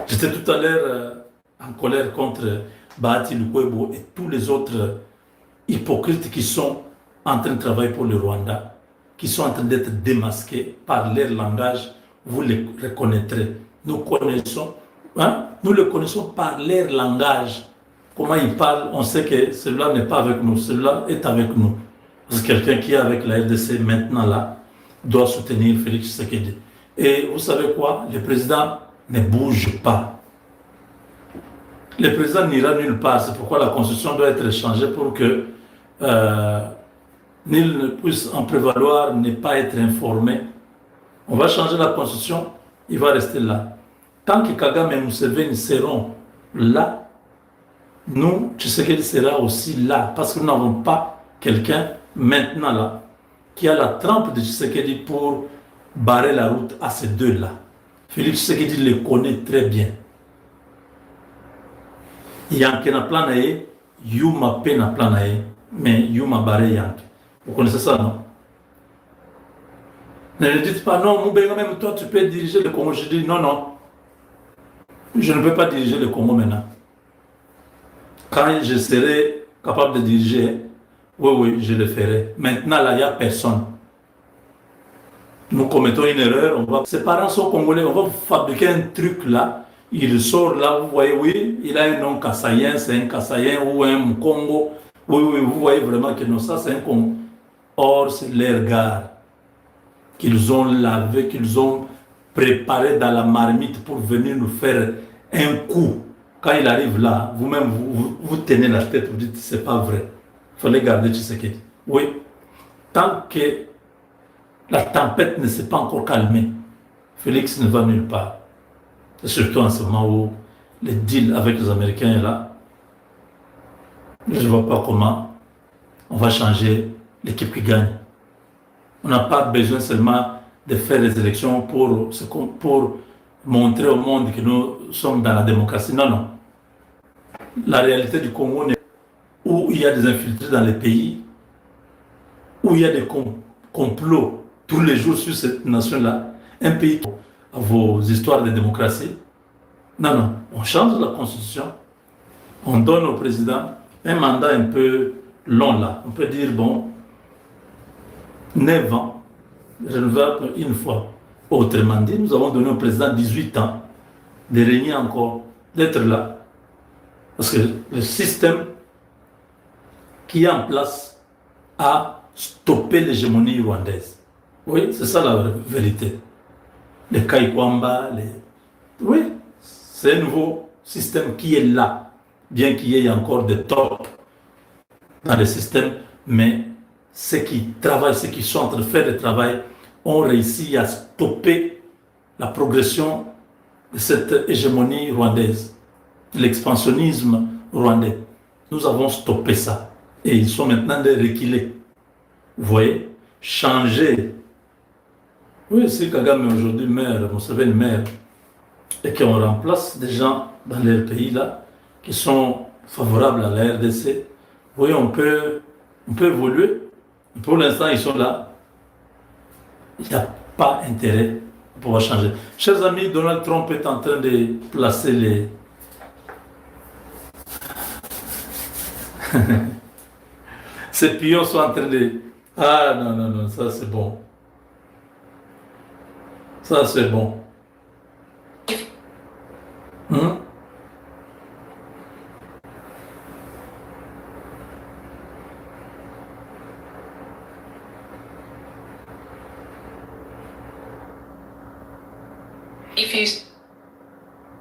J'étais tout à l'heure en colère contre Bahati Lukwebo et tous les autres hypocrites qui sont en train de travailler pour le Rwanda, qui sont en train d'être démasqués par leur langage. Vous les reconnaîtrez. Nous connaissons, hein, nous le connaissons par leur langage. Comment ils parlent, on sait que celui-là n'est pas avec nous, celui-là est avec nous. Parce que quelqu'un qui est avec la RDC maintenant là doit soutenir Félix Tshisekedi. Et vous savez quoi? Le président ne bouge pas. Le président n'ira nulle part. C'est pourquoi la constitution doit être changée pour que nul ne puisse en prévaloir, ne pas être informé. On va changer la constitution, il va rester là. Tant que Kagame et Museveni seront là, nous, Tshisekedi sera aussi là, parce que nous n'avons pas quelqu'un maintenant là qui a la trempe de Tshisekedi pour barrer la route à ces deux-là. Félix Tshisekedi le connaît très bien. Yanke na plan nae, Yuma pe na plan nae, mais Yuma barré Yanke. Vous connaissez ça, non? Ne dites pas non, Moubenga, même toi tu peux diriger le Congo. Je dis non, non. Je ne peux pas diriger le Congo maintenant. Quand je serai capable de diriger, oui, oui, je le ferai. Maintenant, là, il n'y a personne. Nous commettons une erreur. Ses parents sont congolais, on va fabriquer un truc là. Il sort là, vous voyez, oui, il a un nom kassaïen, c'est un kassaïen ou un Congo. Oui, oui, vous voyez vraiment que non, ça c'est un Congo. Or, c'est leur gare qu'ils ont lavé, qu'ils ont préparé dans la marmite pour venir nous faire un coup. Quand il arrive là, vous-même, vous tenez la tête, vous dites, c'est pas vrai. Il fallait garder Tshisekedi. Oui, tant que la tempête ne s'est pas encore calmée, Félix ne va nulle part. Surtout en ce moment où le deal avec les Américains est là. Je ne vois pas comment on va changer l'équipe qui gagne. On n'a pas besoin seulement de faire des élections pour montrer au monde que nous sommes dans la démocratie. Non, non. La réalité du Congo, où il y a des infiltrés dans les pays, où il y a des complots tous les jours sur cette nation-là, un pays qui a vos histoires de démocratie. Non, non. On change la constitution, on donne au président un mandat un peu long là. On peut dire, bon, 9 ans, renouvelable une fois. Autrement dit, nous avons donné au président 18 ans de régner encore, d'être là. Parce que le système qui est en place a stoppé l'hégémonie rwandaise. Oui, c'est ça la vérité. Les Kaikwamba, oui, c'est un nouveau système qui est là, bien qu'il y ait encore des torts dans le système, mais ceux qui travaillent, ceux qui sont en train de faire le travail, ont réussi à stopper la progression de cette hégémonie rwandaise, l'expansionnisme rwandais. Nous avons stoppé ça. Et ils sont maintenant des reculés. Vous voyez, changer. Oui, si Kagame aujourd'hui meurt, Museveni meurt, et qu'on remplace des gens dans leur pays là, qui sont favorables à la RDC, oui, on peut évoluer. Pour l'instant, ils sont là. Il n'y a pas intérêt à pouvoir changer. Chers amis, Donald Trump est en train de placer les... Ces pions sont en train de... Ah non, non, non, ça c'est bon. Ça c'est bon.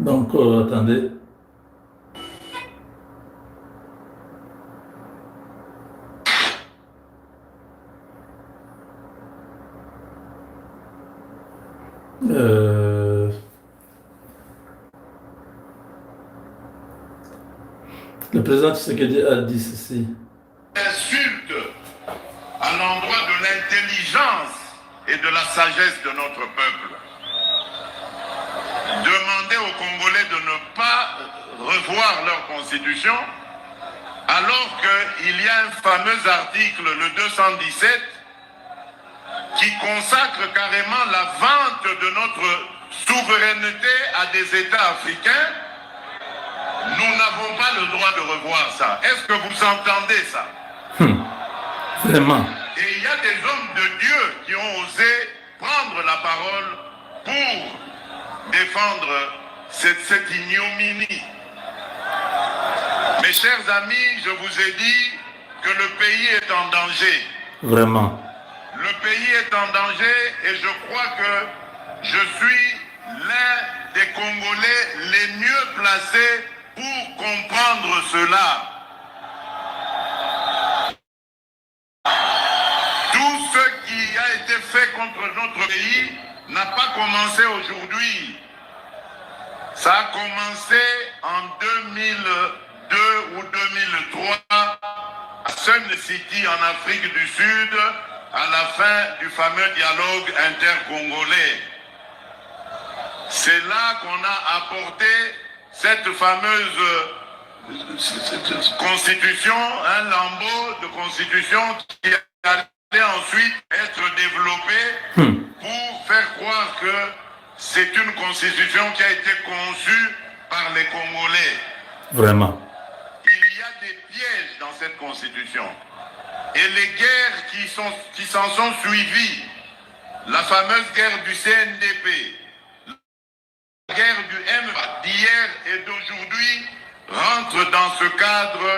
Donc, attendez. Le président Tshisekedi a dit ceci. Insulte à l'endroit de l'intelligence et de la sagesse de notre peuple. Demander aux Congolais de ne pas revoir leur constitution alors qu'il y a un fameux article, le 217, qui consacre carrément la vente de notre souveraineté à des États africains, nous n'avons pas le droit de revoir ça. Est-ce que vous entendez ça? Vraiment. Et il y a des hommes de Dieu qui ont osé prendre la parole pour défendre cette ignominie. Mes chers amis, je vous ai dit que le pays est en danger. Vraiment. Le pays est en danger et je crois que je suis l'un des Congolais les mieux placés pour comprendre cela. Tout ce qui a été fait contre notre pays n'a pas commencé aujourd'hui. Ça a commencé en 2002 ou 2003 à Sun City en Afrique du Sud, à la fin du fameux dialogue intercongolais. C'est là qu'on a apporté cette fameuse constitution, un lambeau de constitution qui allait ensuite être développé pour faire croire que c'est une constitution qui a été conçue par les Congolais. Vraiment. Il y a des pièges dans cette constitution. Et les guerres qui s'en sont suivies, la fameuse guerre du CNDP, la guerre du M d'hier et d'aujourd'hui, rentrent dans ce cadre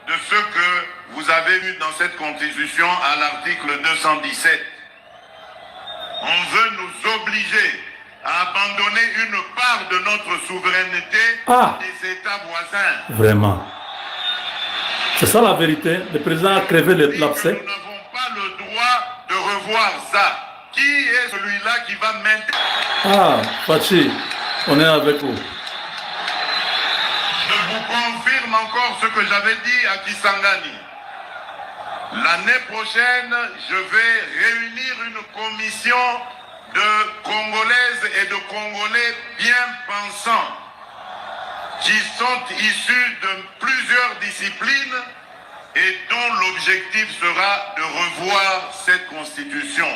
de ce que vous avez vu dans cette constitution à l'article 217. On veut nous obliger à abandonner une part de notre souveraineté des États voisins. Vraiment. C'est ça la vérité. Le président a crevé l'abcès. Nous n'avons pas le droit de revoir ça. Qui est celui-là qui va maintenir? Fachi, on est avec vous. Je vous confirme encore ce que j'avais dit à Kisangani. L'année prochaine, je vais réunir une commission de Congolaises et de Congolais bien pensants qui sont issus de plusieurs disciplines et dont l'objectif sera de revoir cette constitution.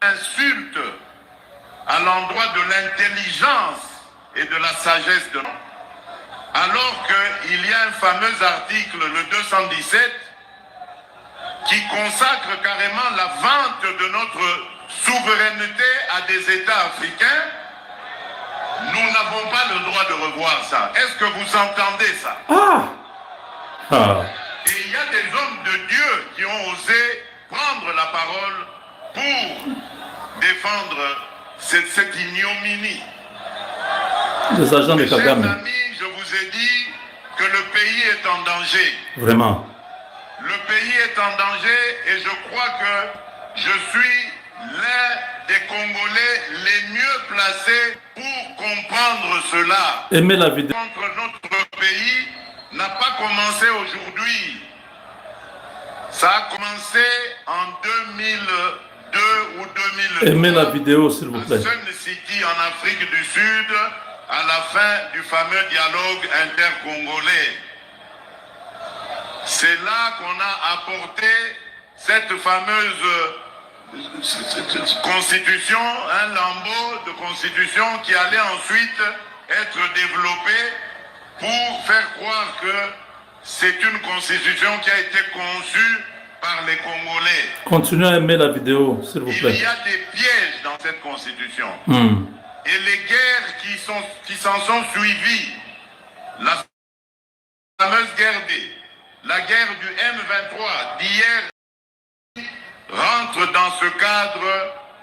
Insulte à l'endroit de l'intelligence et de la sagesse de l'homme. Alors qu'il y a un fameux article, le 217, qui consacre carrément la vente de notre souveraineté à des États africains, nous n'avons pas le droit de revoir ça. Est-ce que vous entendez ça? Et il y a des hommes de Dieu qui ont osé prendre la parole pour défendre cette ignominie. Les agents de Kagame. Chers amis, je vous ai dit que le pays est en danger. Vraiment. Le pays est en danger et je crois que je suis l'un des Congolais les mieux placés pour comprendre cela. Aimez la vidéo. Contre notre pays n'a pas commencé aujourd'hui. Ça a commencé en 2002 ou 2003. Aimez la vidéo, s'il vous plaît. À Sun City en Afrique du Sud, à la fin du fameux dialogue intercongolais. C'est là qu'on a apporté cette fameuse constitution, un lambeau de constitution qui allait ensuite être développé pour faire croire que c'est une constitution qui a été conçue par les Congolais. Continuez à aimer la vidéo, s'il vous plaît. Il y a des pièges dans cette constitution. Et les guerres qui s'en sont suivies, la fameuse guerre la guerre du M23 d'hier rentre dans ce cadre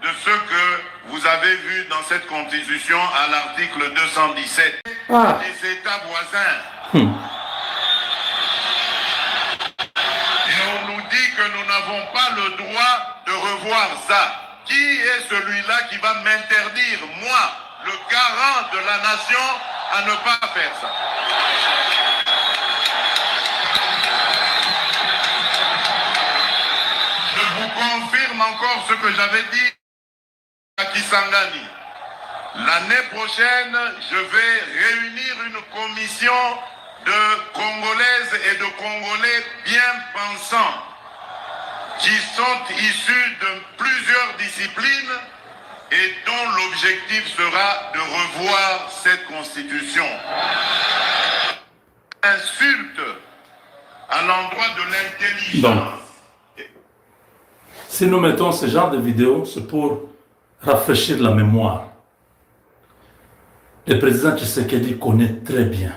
de ce que vous avez vu dans cette constitution à l'article 217 des États voisins. Et on nous dit que nous n'avons pas le droit de revoir ça. Qui est celui-là qui va m'interdire, moi, le garant de la nation, à ne pas faire ça? Je vous confirme encore ce que j'avais dit à Kisangani. L'année prochaine, je vais réunir une commission de Congolaises et de Congolais bien pensants qui sont issus de plusieurs disciplines et dont l'objectif sera de revoir cette constitution. Insulte à l'endroit de l'intelligence. Si nous mettons ce genre de vidéos, c'est pour rafraîchir la mémoire. Le président Tshisekedi connaît très bien.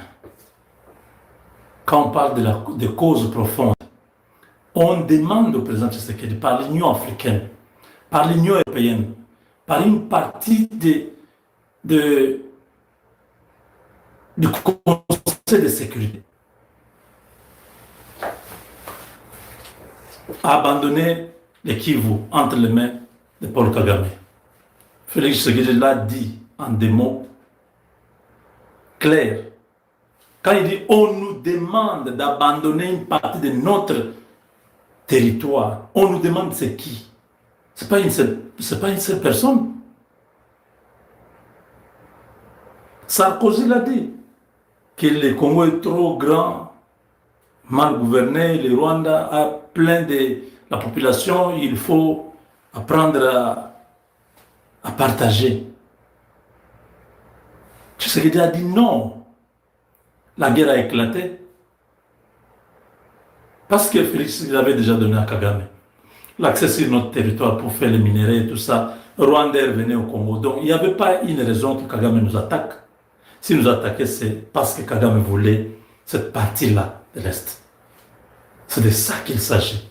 Quand on parle des causes profondes, on demande au président Tshisekedi par l'Union africaine, par l'Union européenne, par une partie du Conseil de sécurité, à abandonner les Kivu entre les mains de Paul Kagame. Félix Tshisekedi l'a dit en des mots clairs. Quand il dit on nous demande d'abandonner une partie de notre territoire, on nous demande c'est qui? C'est pas une seule personne. Sarkozy l'a dit, que le Congo est trop grand, mal gouverné, le Rwanda a plein de la population, il faut apprendre à partager. Tshisekedi a dit non. La guerre a éclaté parce que Félix avait déjà donné à Kagame l'accès sur notre territoire pour faire les minéraux et tout ça. Rwanda venait au Congo. Donc il n'y avait pas une raison que Kagame nous attaque. S'il nous attaquait, c'est parce que Kagame voulait cette partie-là de l'Est. C'est de ça qu'il s'agit.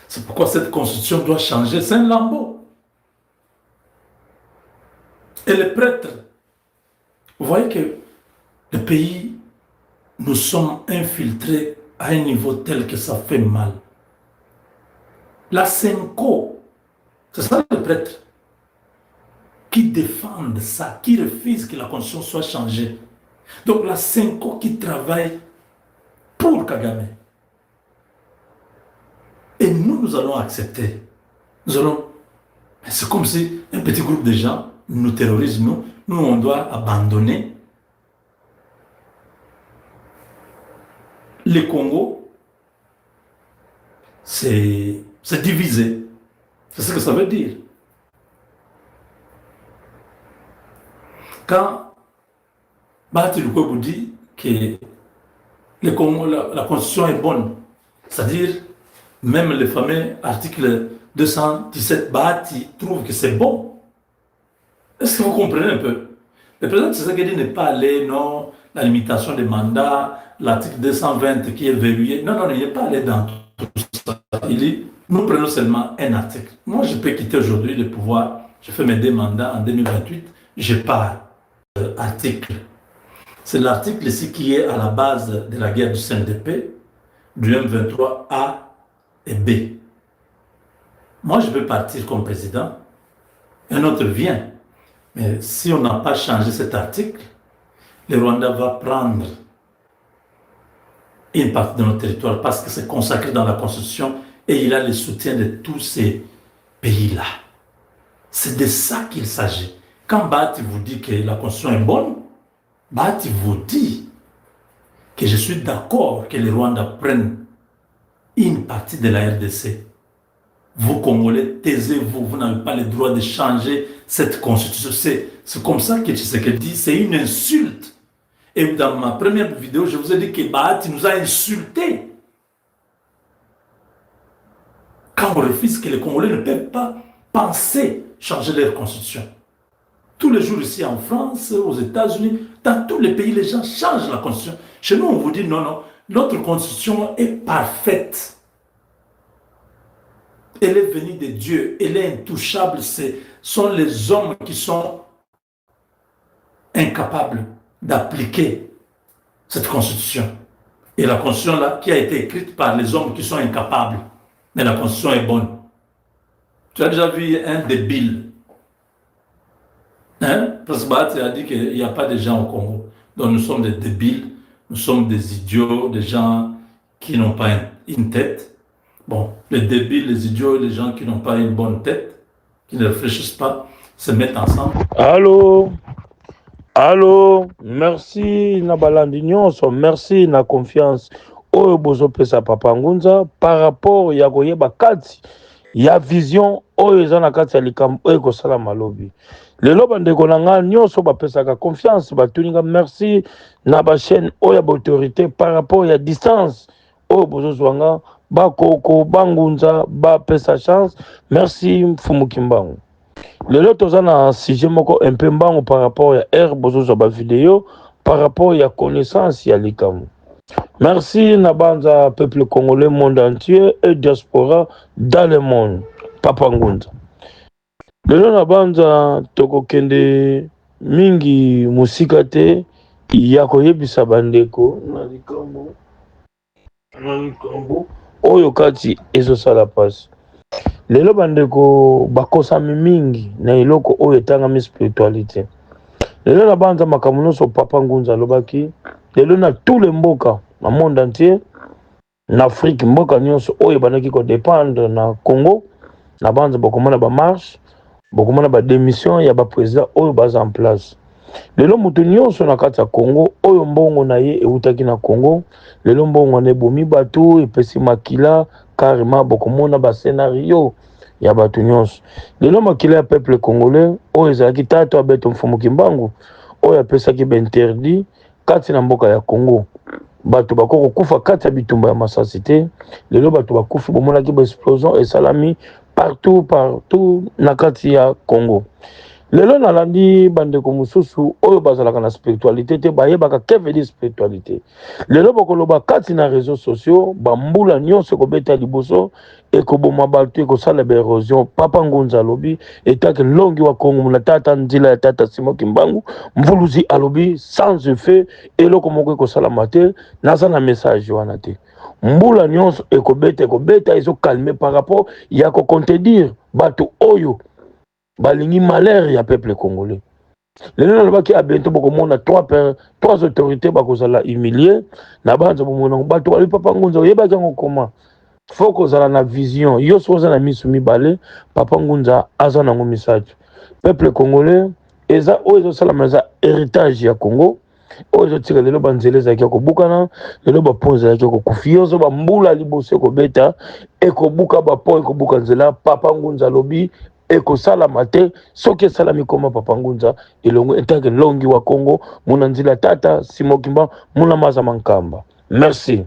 C'est pourquoi cette constitution doit changer. C'est un lambeau. Et les prêtres, vous voyez que le pays, nous sommes infiltrés à un niveau tel que ça fait mal. La Senko, c'est ça les prêtres qui défendent ça, qui refusent que la constitution soit changée. Donc la Senko qui travaille pour Kagame. Et nous allons accepter. C'est comme si un petit groupe de gens nous terrorisent, nous on doit abandonner le Congo. C'est divisé. C'est ce que ça veut dire. Quand Bahati Lukwebo dit que le Congo, la constitution est bonne, c'est-à-dire même le fameux article 217, Bahati trouve que c'est bon. Est-ce que vous comprenez un peu? Le président Tshisekedi n'est pas allé, non, la limitation des mandats, l'article 220 qui est verrouillé. Non, il n'est pas allé dans tout ça. Il dit, nous prenons seulement un article. Moi, je peux quitter aujourd'hui le pouvoir. Je fais mes 2 mandats en 2028. Je pars. Article. C'est l'article ici qui est à la base de la guerre du CNDP, du M23A et B. Moi, je peux partir comme président. Un autre vient. Mais si on n'a pas changé cet article, le Rwanda va prendre une partie de notre territoire parce que c'est consacré dans la Constitution et il a le soutien de tous ces pays-là. C'est de ça qu'il s'agit. Quand Bahati vous dit que la Constitution est bonne, Bahati vous dit que je suis d'accord que les Rwandais prennent une partie de la RDC. Vous, Congolais, taisez-vous, vous n'avez pas le droit de changer cette Constitution. C'est comme ça que Tshisekedi dit, c'est une insulte. Et dans ma première vidéo, je vous ai dit que Bahati nous a insultés. Quand on refuse que les Congolais ne peuvent pas penser changer leur Constitution. Tous les jours ici en France, aux États-Unis, dans tous les pays, les gens changent la Constitution. Chez nous, on vous dit non, notre Constitution est parfaite. Elle est venue de Dieu, elle est intouchable. Ce sont les hommes qui sont incapables d'appliquer cette Constitution. Et la Constitution là, qui a été écrite par les hommes qui sont incapables. Mais la Constitution est bonne. Tu as déjà vu un débile? Parce que Bahati a dit qu'il n'y a pas de gens au Congo. Donc nous sommes des débiles, nous sommes des idiots, des gens qui n'ont pas une tête. Bon, les débiles, les idiots, les gens qui n'ont pas une bonne tête, qui ne réfléchissent pas, se mettent ensemble. Allô, merci na balandi nyonso, merci na confiance oyo bozopesa Papa Ngunza par rapport ya koyeba kati ya vision oyo eza na kati ya likambo oyo ekosala malobi lelo bandeko na nga nyonso bapesaka confiance batuninga merci na bachaîne oyo ya baautorité par rapport ya distance oyo bozozwanga bakoko bangunza bapesa chance merci mfumu kimbangu lelo toza na sujet moko un peu mbangu par rapport ya air bozozwa bavideo par rapport ya connaissance ya likambo. Merci Nabanza, peuple congolais, monde entier et diaspora dans le monde. Papa Ngunza. Lelo Nabanza, toko kende mingi musikate ya koyebisa bandeko na likambo oyo kati ezosala pasi. Lelo bandeko bakosami mingi na eloko oyo etangami spiritualité. Lelo Nabanza makambo nyonso Papa Ngunza lobaki lelo na tous les mboka na monde entier na Afrique mboka nyonso oyo banaki ko dépendre na Congo na banza bokomona ba marche bokomona ba démission ya ba président oyo baza en place lelo mutu nyonso na kati ya Congo oyo mbongo na ye eutaki na Congo lelo mbongo na ebomi bato epesi makila carrément bokomona ba scénario ya bato nyonso lelo makila ya peuple congolais oyo ezalaki tato abeto mfumu kimbangu oyo apesaki ba interdit kati na mboka ya Congo bato bakoko kufa kati ya bitumba ya masasi te lelo bato bakufi bomonaki ba explosion esalami partout na kati ya Congo lelo nalandi bandeko mosusu oyo bazalaka na spiritualité te bayebaka kevedi spiritualité lelo bokoloba kati na réseaux sociaux bambula nyonso kobeta liboso ekoboma bato ekosala baérosion Papa Ngunza alobi etake longi wa Congo na tata nzila ya tata Simo Kimbangu mvuluzi alobi sans effet eloko moko ekosala te naza na message wana te mbula nyonso ekobeta ezokalme par rapport ya kocontredire bato oyo balingi malheur ya peuple congolais lelo nalobaki a bientôt bokomona trois autorités bakozala humilié na banza bomona bato bali Papa Ngunza oyebaki yango koma faut kozala na vision yo so oza na misu mibale Papa Ngunza aza nango misato peuple congolais eza oyo ezosalama eza héritage ya Congo oyo ezotika lelo banzela ezalaki ya kobukana lelo bapo ezalaki ya kokufi yo ozo bambula liboso ekobeta ekobuka bapo ekobuka nzela Papa Ngunza alobi ekosalama te soki esalami koma Papa Ngunza elongo etake longi wa Congo muna nzela tata Simo Kimbangu muna maza mankamba merci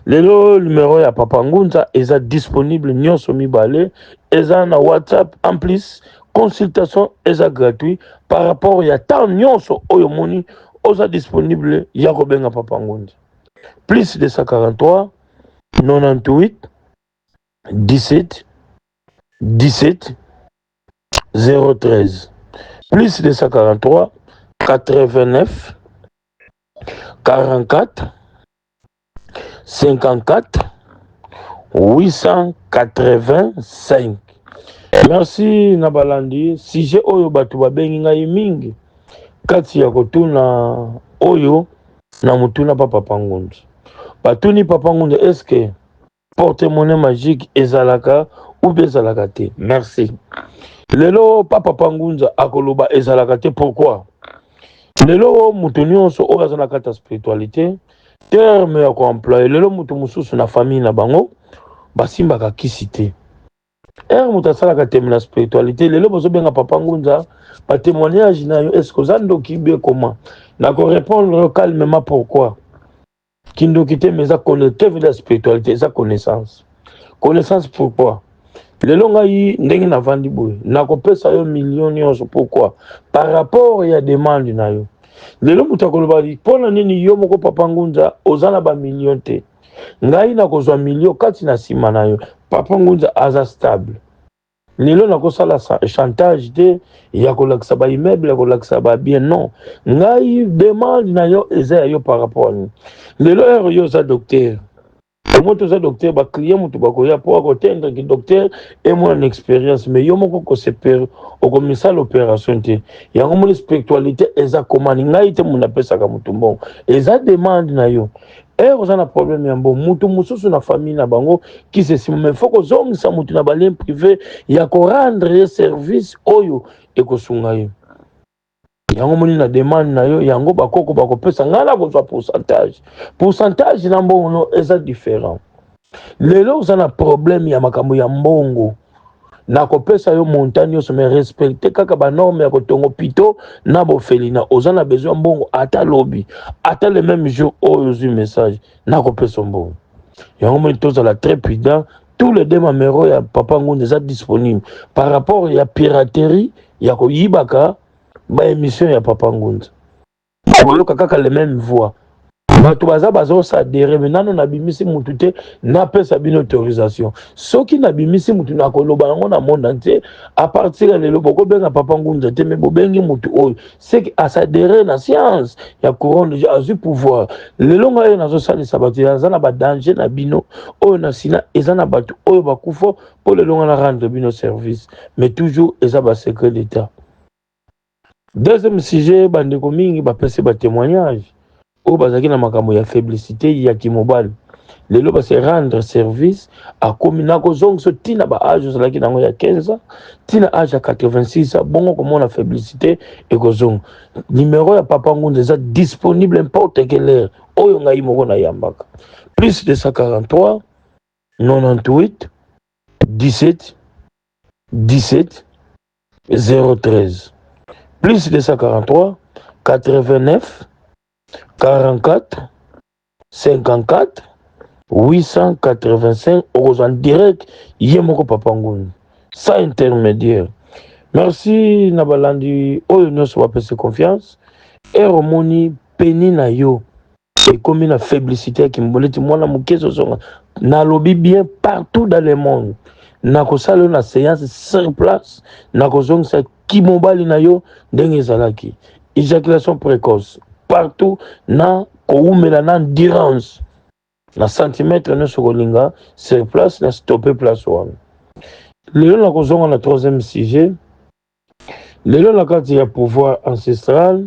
lelo numéro ya Papa Ngunza eza disponible nyonso mibale eza na WhatsApp en plus consultation eza gratuit par rapport ya temps nyonso oyo moni oza disponible ya kobenga Papa Ngunza plus 243 98 17 17 013 plus 243 89 44 54 885. Merci Nabalandi. Sujet oyo batu babengi ngai mingi kati ya kotuna oyo na mutuna Papa Ngunza. Batuni Papa Ngunza est-ce que porte-monnaie magique ezalaka ou bien ezalaka te? Merci. Lelo Papa Ngunza akoloba ezalaka te pourquoi? Lelo mutu nyonso oyo aza na kati ya spiritualité terme ya koemploye lelo mutu mususu na famille na bango basimbaka kisi te mutu asalaka teme na spiritualité lelo bozobenga Papa Ngunza batémoignage na yo est-ce que oza ndoki be comment na korépondre calmement pourquoi kindoki te mais eza connecté avec la spiritualité eza connaissance pourquoi lelo ngai ndenge navandi boye nakopesa yo million nyonso pourquoi par rapport ya demande na yo lelo mutu akoloba mpona nini yo moko Papa Ngunza oza na bamillion te ngai nakozwa million kati na nsima na yo Papa Ngunza aza stable lelo nakosala chantage te ya kolakisa baimmeuble ya kolakisa babien non ngai demande na yo eza ya yo par rapport ani lelo ero yo oza docteur moto oza docteur baclient motu bakoya mpo akotendre ki docteur emona na expérience mais yo moko okomisala opération te yango moni spiritualité eza komani ngai te mundu apesaka mutu mbongo eza demande na yo oza na problème ya mbongo mutu mosusu na famille na bango kisesima mais faut kozongisa mutu na balien privé ya korendre ye service oyo ekosunga ye yango moni na demande na yo yango bakoko bakopesa ngai na kozwa pourcentage na mbongo no eza différent lelo oza na problème ya makambo ya mbongo nakopesa yo montagne nyonso me respecte kaka banorme ya kotongo pito na bofelina oza na besoin mbongo ata lobi ata le même jour oyo ozwi message nakopesa mbongo yango moni tozala très prudent. Tous les deux numéros ya Papa Ngunza eza disponible par rapport ya piraterie ya koyibaka ba émission ya Papa Ngunza oyoka kaka les mêmes voix bato bazosadere me nano nabimisi mutu te napesa bino autorisation soki nabimisi mutu nakoloba yango na monde entier à partir ya lelo bokobenga Papa Ngunza te me bobengi mutu oyo seki asadere na science ya couronne déjà azwi pouvoir lelo ngai nazosalisa bato eza na badanger na bino oyo na sina eza na bato oyo bakufa mpo lelo ngai na rendre bino service mais toujours eza basecret d'état. Deuxième sujet bandeko mingi bapesi batémoignage oyo bazalaki na makambo ya faiblesité ya kimobali lelo base rendre service akomi nakozongisa ntina baage ozalaki nango ya 15 ans ntina age ya 86 ans bongo komona faiblesité ekozonga. Numéro ya Papa Ngunza eza disponible n'importe quelle heure oyo ngai moko nayambaka plus 243 98 17 17 013 plus 243 89 44 54 885 euros en direct yemoko Papa Ngunza sans intermédiaire. Merci nabalandi oyo nyonso bapesi confiance eromoni peni na yo ekomi na faiblesité ya kimboleti mwana moke ozonga nalobi bien partout dans le monde nakosala yo na séance sur place nakozongisa kimobali na yo ndenge ezalaki éjaculation précoce partout na koumela na endurance na centimètre nyonso kolinga sur place na stopper place wana. Lelo nakozonga na troisième sujet lelo na kati ya pouvoir ancestral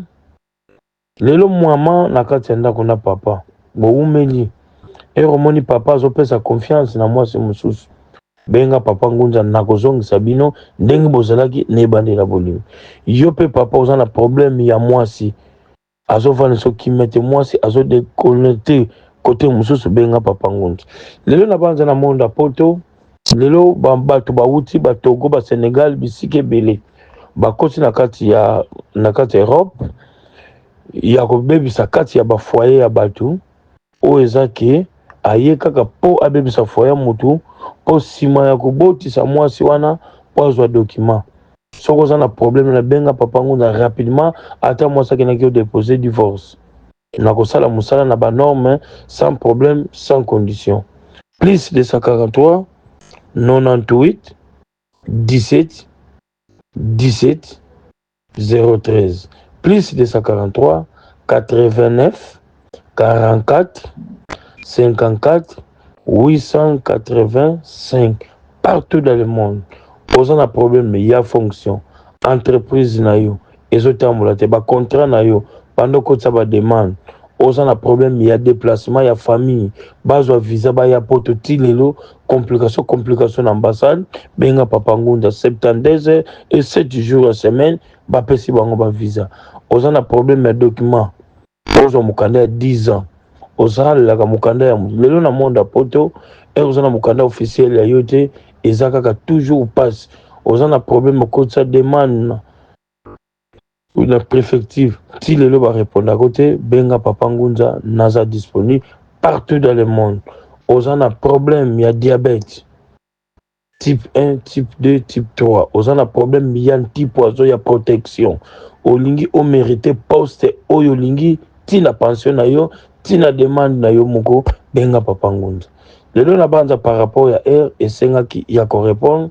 lelo mwama na kati ya ndako na papa boumeli eromoni papa azopesa confiance na mwasi mosusu benga Papa Ngunza nakozongisa bino ndenge bozalaki nebandela bolingo yo pe papa oza na problème ya mwasi azovana soki mete mwasi azodéconnecté côté mosusu benga Papa Ngunza. Lelo na banza na monde poto lelo bato bauti batogo ba Sénégal bisike ebele bakoti na kati ya Europe ya kobebisa kati ya bafoyer ya bato oyo ezaki aye kaka po abebisa foyer mutu po sima ya kobotisa mwasi wana po azwa document soko oza na problème na benga Papa Ngunza rapidement ata mwasi akenaki odéposer divorce nakosala mosala na banorme sans problème sans condition plus 243 98 17 17 013 plus 243 89 44 54 885 partout dans le monde posant un problème il y a fonction entreprise na yo ezotambola te ba contrat na yo pendant que ça va demande osant un problème il y a déplacement il y a famille bazwa visa ba ya poto tilelo complication ambassade benga Papa Ngunza 72 heures et 7 jours à semaine ba pesi bango ba visa osant un problème ya document ozo mukanda ya 10 ans ozalaka mukanda ya lelo na monde poto et ozana mukanda officiel ya yote ezaka toujours passe ozana problème ko ça demande une préfecture si lelo ba répondre à côté benga Papa Ngunza naza disponible partout dans le monde ozana problème ya diabète type 1 type 2 type 3 ozana problème ya antipoison ya protection olingi o mérité poste oyo lingi tina pension na yo tina demande na yo moko benga Papa Ngunza. Lelo na banza par rapport ya air esengaki ya ko répondre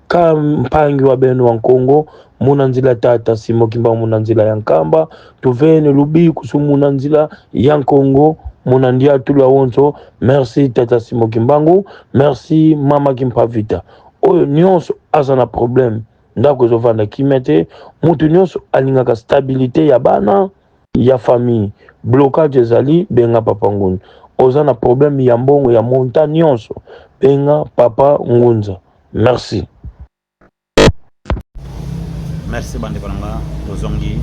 ka mpangi wa beno wa Congo munanzila tata Simo Kimba munanzila ya Nkamba tuvene lubi kusu munanzila ya Congo munandia tula wonso merci tata Simo Kimbangu merci mama Kimpavita oyo nyonso azana problème ndako zovanda kimete mutu nyonso alingaka stabilité ya bana ya famille blocage ezali benga Papa Ngunza ozana problème ya mbongo ya montagne nyonso benga Papa Ngunza. Merci. Merci bandeko nanga tozongi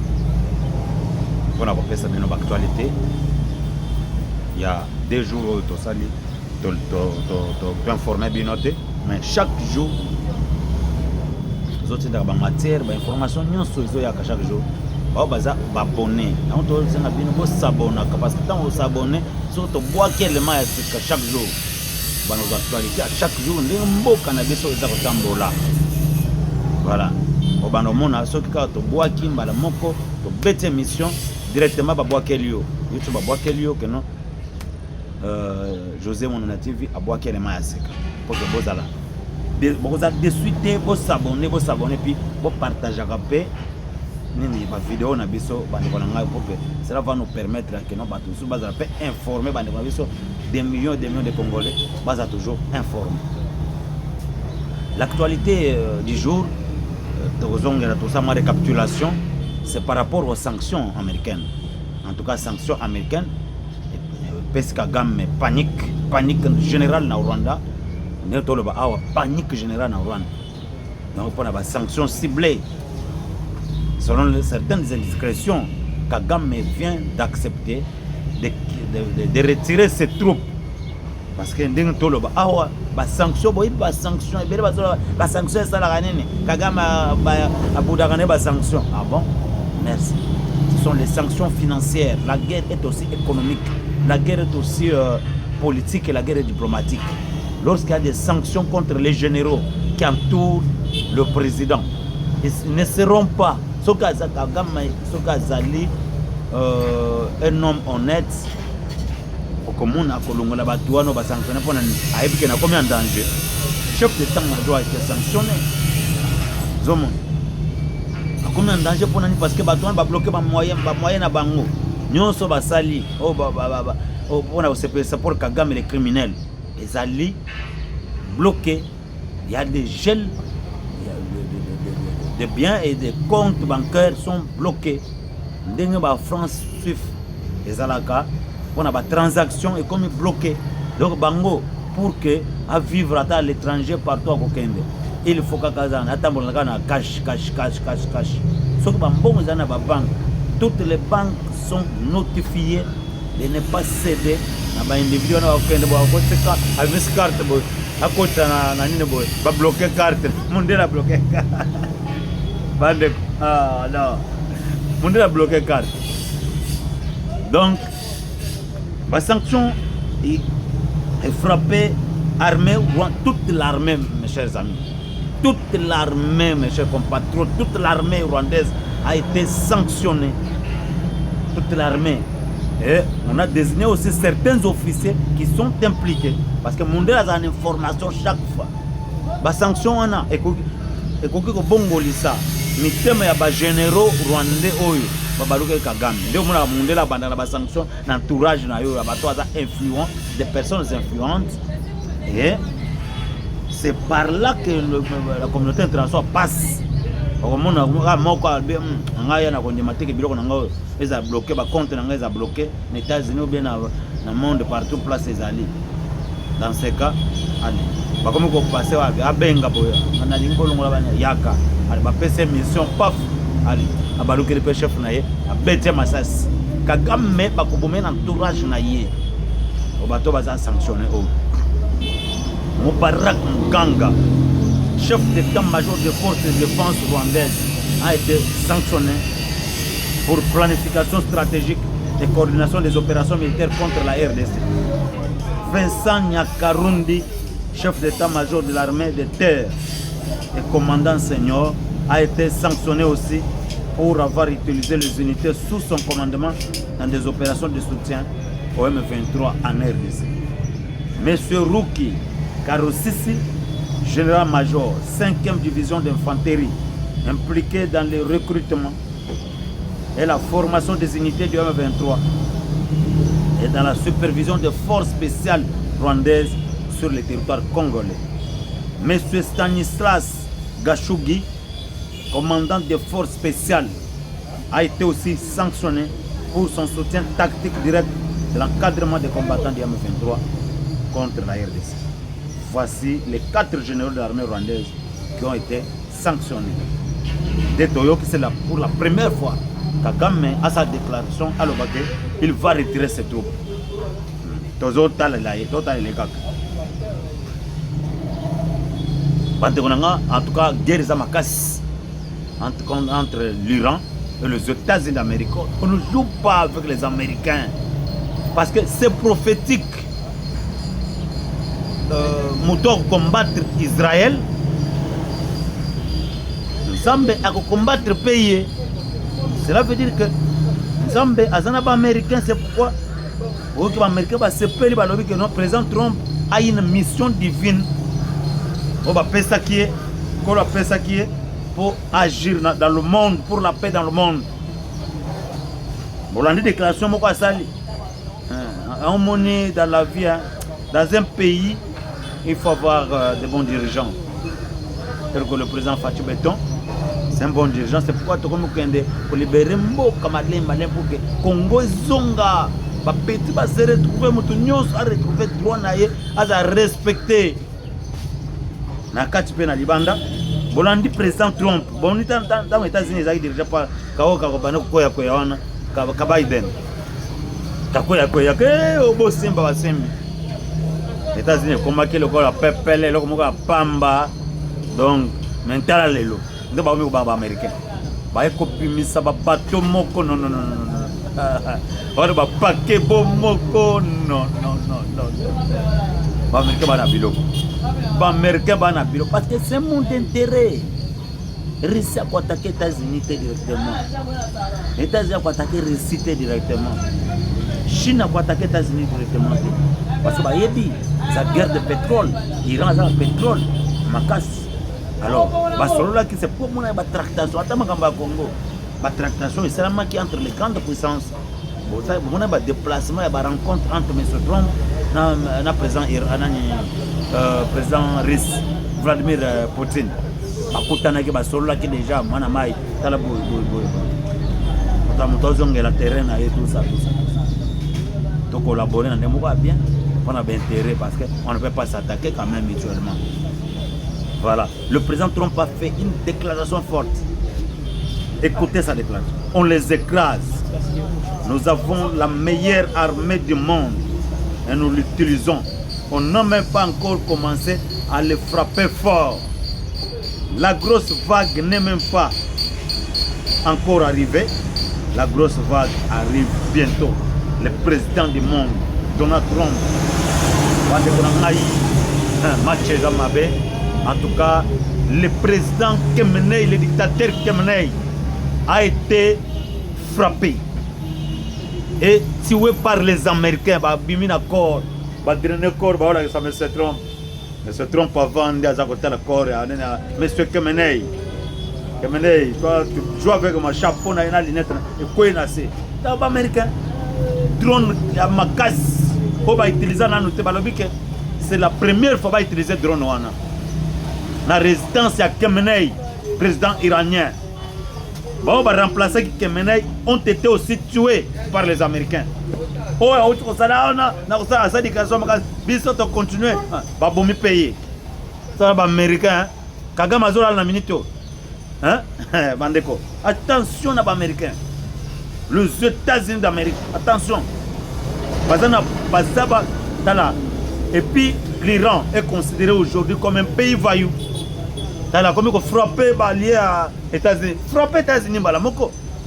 mpona kopesa bino baactualité ya 2 jours oyo tosali informer bien noté, mais chaque jour, les autres dans la matière, l'information, nous sommes chaque jour. Bah, abonner. On doit s'abonner parce que quand on s'abonne, surtout boire quel maïs chaque jour. Bah, nos actualités, à chaque jour, on a un beau cannabis sur les arômes là. Voilà. Au Banomona, ceux qui ont bois qui ont la moko, ont bête émission directement à boire quel lieu. YouTube à boire quel lieu que non. José mon natif à boire quel maïs pour que vous allez. Vous allez de suite vous s'abonner puis vous partager la paix. Nini ba vidéo na biso bande konanga pour que cela va nous permettre que nous bateau sous base peut informer bande biso des millions de Congolais base toujours informer. L'actualité du jour tout ça ma récapitulation c'est par rapport aux sanctions américaines. En tout cas sanctions américaines parce que gamme panique générale na Rwanda ne tolo ba panique générale na Rwanda. Donc pour la sanctions ciblées selon certaines indiscrétions, Kagame vient d'accepter de retirer ses troupes. Parce que nous avons des sanctions, la sanction est ça. Kagame a boudagane des sanctions. Ah bon? Merci. Ce sont les sanctions financières. La guerre est aussi économique. La guerre est aussi politique et la guerre est diplomatique. Lorsqu'il y a des sanctions contre les généraux qui entourent le président, ils ne seront pas. Un homme honnête au commun à Kolongola Batouano va sanctionner pour Aïbke n'a combien en danger. Chef de temps-major a été sanctionné. Zomon. A combien en danger pour nous parce que Batouano va bloquer ma moyenne à Bango. Nous sommes sali. Oh, on a c'est pour Kagame les criminels. Les alliés bloqués. Il y a des gels. Des biens et des comptes bancaires sont bloqués. La France suit les alaka. On a des transactions et comme bloquées. Donc bango pour que à vivre à l'étranger partout à Kokende. Il faut que Kazan attendre cash. Sauf que bango dans la banque. Toutes les banques sont notifiées de ne pas céder à un individu à Kokende. Avec carte à côté na nini boy. Ba bloquer carte. Monde la bloquer. Ah non, on a bloqué la carte. Donc, la sanction est frappée armée, toute l'armée, mes chers amis. Toute l'armée, mes chers compatriotes, toute l'armée rwandaise a été sanctionnée. Toute l'armée. Et on a désigné aussi certains officiers qui sont impliqués. Parce que Monde a une information chaque fois. La sanction, on a. Et que bongo lisa. Ni thème ya ba généraux rwandais oyo babaluka Kagame ndio mona mundela banda na ba sanction na entourage na yo ya bato za influents des personnes influentes et c'est par là que la communauté internationale passe au mona moko albe ngaya na kondima teke biloko na ngo eza bloqué ba compte na ngo eza bloqué les États-Unis ou bien na monde partout place les alliés dans ce cas allez ba comme ko passer wa abenga boya na lingolongola banya yaka allez ba PC mission paf allez abaluke le chef na ye abete masasi Kagame ba ko bomena entourage na ye o bato baza sanctionné o Mubarak Muganga chef d'état-major des forces de défense rwandaises a été sanctionné pour planification stratégique et coordination des opérations militaires contre la RDC. Vincent Nyakarundi, chef d'état-major de l'armée de terre et commandant senior, a été sanctionné aussi pour avoir utilisé les unités sous son commandement dans des opérations de soutien au M23 en RDC. Monsieur Ruki Karosisi, général-major, 5e division d'infanterie, impliqué dans le recrutement et la formation des unités du M23 et dans la supervision des forces spéciales rwandaises sur le territoire congolais. Monsieur Stanislas Gashugi, commandant des forces spéciales, a été aussi sanctionné pour son soutien tactique direct de l'encadrement des combattants du M23 contre la RDC. Voici les 4 généraux de l'armée rwandaise qui ont été sanctionnés. De Toyoki, c'est pour la première fois Kagame, à sa déclaration à l'Obake, il va retirer ses troupes. tozotala les kaka en tout cas guerre za makasi entre l'Iran et les États-Unis d'Amérique. On ne joue pas avec les Américains parce que c'est prophétique. Moteur combattre Israël, Zambé a combattre pays. Cela veut dire que Zambé azanaba américain, c'est pourquoi les Américains va se payer que notre président Trump a une mission divine. On va faire ça qui est, pour agir dans le monde, pour la paix dans le monde. Bon, la déclaration, moi, ça, on monnaie dans la vie, dans un pays, il faut avoir des bons dirigeants. Tel que le président Fatou Béton, c'est un bon dirigeant. C'est pourquoi tu as pour libérer Mboka Malin pour que Congo Zonga, petit va se retrouver, à retrouver droit à respecter. Na kati pe na libanda bolandi président Trump boni dans les États-Unis ils dirigent pas kaoka bana koya koya wana ka Biden takoya koya ke obo simba basembi États-Unis komaki le kola pepele le komoko pamba donc mentala lelo ndo ba ba américain ba ekopimisa ba bato moko non ora ba paquet bo moko non ba américain ba na biloko Américain bana bilo parce que c'est mon intérêt. Russie a attaqué les États-Unis directement. Les États-Unis ont attaqué la Russie directement. Chine a attaqué les États-Unis directement. Parce que la guerre de pétrole, l'Iran a le pétrole, ma casse. Alors, c'est pour moi une tractation. Attends, Congo, la tractation, c'est seulement qui entre les grandes puissances. Il y a des déplacements, il y a des rencontres entre M. Trump et le président russe Vladimir Poutine. Il y a déjà la terrain et tout ça. Donc collaborer, on a bien, on a intérêt parce qu'on ne peut pas s'attaquer quand même mutuellement. Voilà. Le président Trump a fait une déclaration forte. Écoutez sa déclaration. On les écrase. Nous avons la meilleure armée du monde et nous l'utilisons. On n'a même pas encore commencé à les frapper fort. La grosse vague n'est même pas encore arrivée. La grosse vague arrive bientôt. Le président du monde, Donald Trump, en tout cas, le président Kemenei, le dictateur Kemenei, a été frappé et tué par les Américains. Bimina corps, dernier corps, ça M. Trump. M. Trump a vendu à côté le corps à M. Kemenei. Kemenei, toi tu joues avec mon chapeau, na lunette, et quoi il a assez. T'as pas américain. Drone à ma casse, on va utiliser dans notre balobique. C'est la première fois qu'on va utiliser drone. La résidence à Kemenei, président iranien. On va remplacer Kemenei, ont été aussi tués par les Américains. Oh, on a continué, on va payer. Ça va américain. Kagame a la minute. Attention aux Américains. Les États-Unis d'Amérique, attention. Et puis l'Iran est considéré aujourd'hui comme un pays vaillou. Comme il faut frapper lié à États-Unis. Frapper États-Unis,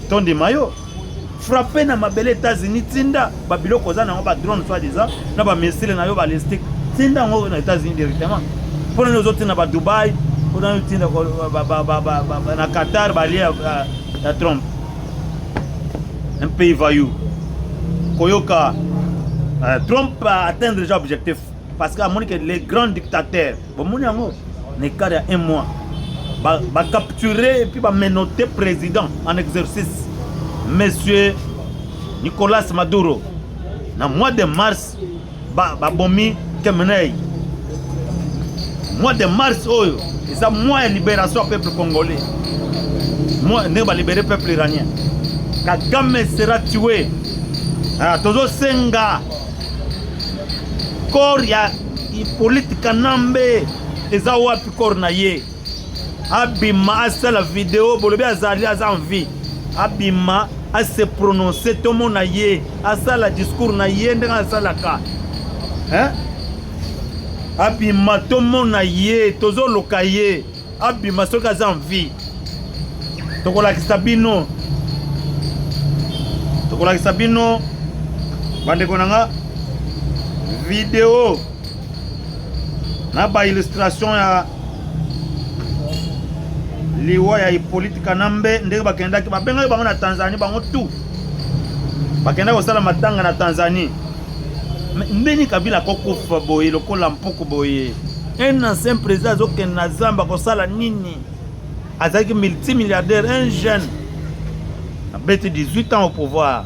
ton de maillot. Frapper dans les États-Unis, Tinda, Babilo Kozana, on va drone soi-disant, on va missiles dans les balistiques. Tinda, on va aux États-Unis directement. Pour nous autres, on va Dubaï, pour nous autres, on Qatar, lié à Trump. Un pays vaillou. Koyoka, Trump a atteint déjà l'objectif. Parce que les grands dictateurs, n'est qu'à un mois, va capturer et puis va menotter le président en exercice, Monsieur Nicolas Maduro. Dans le mois de mars, va bomber Kemenei. Mois de mars, c'est ça, mois de libération du peuple congolais. Moi, ne va libérer le peuple iranien. Kagame sera tué. Tozo senga. Kor ya politique nambe. Eza wapi kor na ye. Abima asa la vidéo bolobi azali aza en vie. Abima a se prononcer tomo na ye. Asa la discours na ye ndenga asa la ka. hein abima tomona ye tozoloka ye abima soki aza en vie tokolakisa bino bandeko na nga video na ba illustration ya liwa ya Hippolyte Kanambe ndenge bakendaki babengaki bango na Tanzanie bango tout bakendaki kosala matanga na Tanzanie ndeni Kabila kokufa boye lokola mpoko boye un ancien président azokende na Zamba kosala nini azalaki multimilliardaire un jeune abeti 18 ans au pouvoir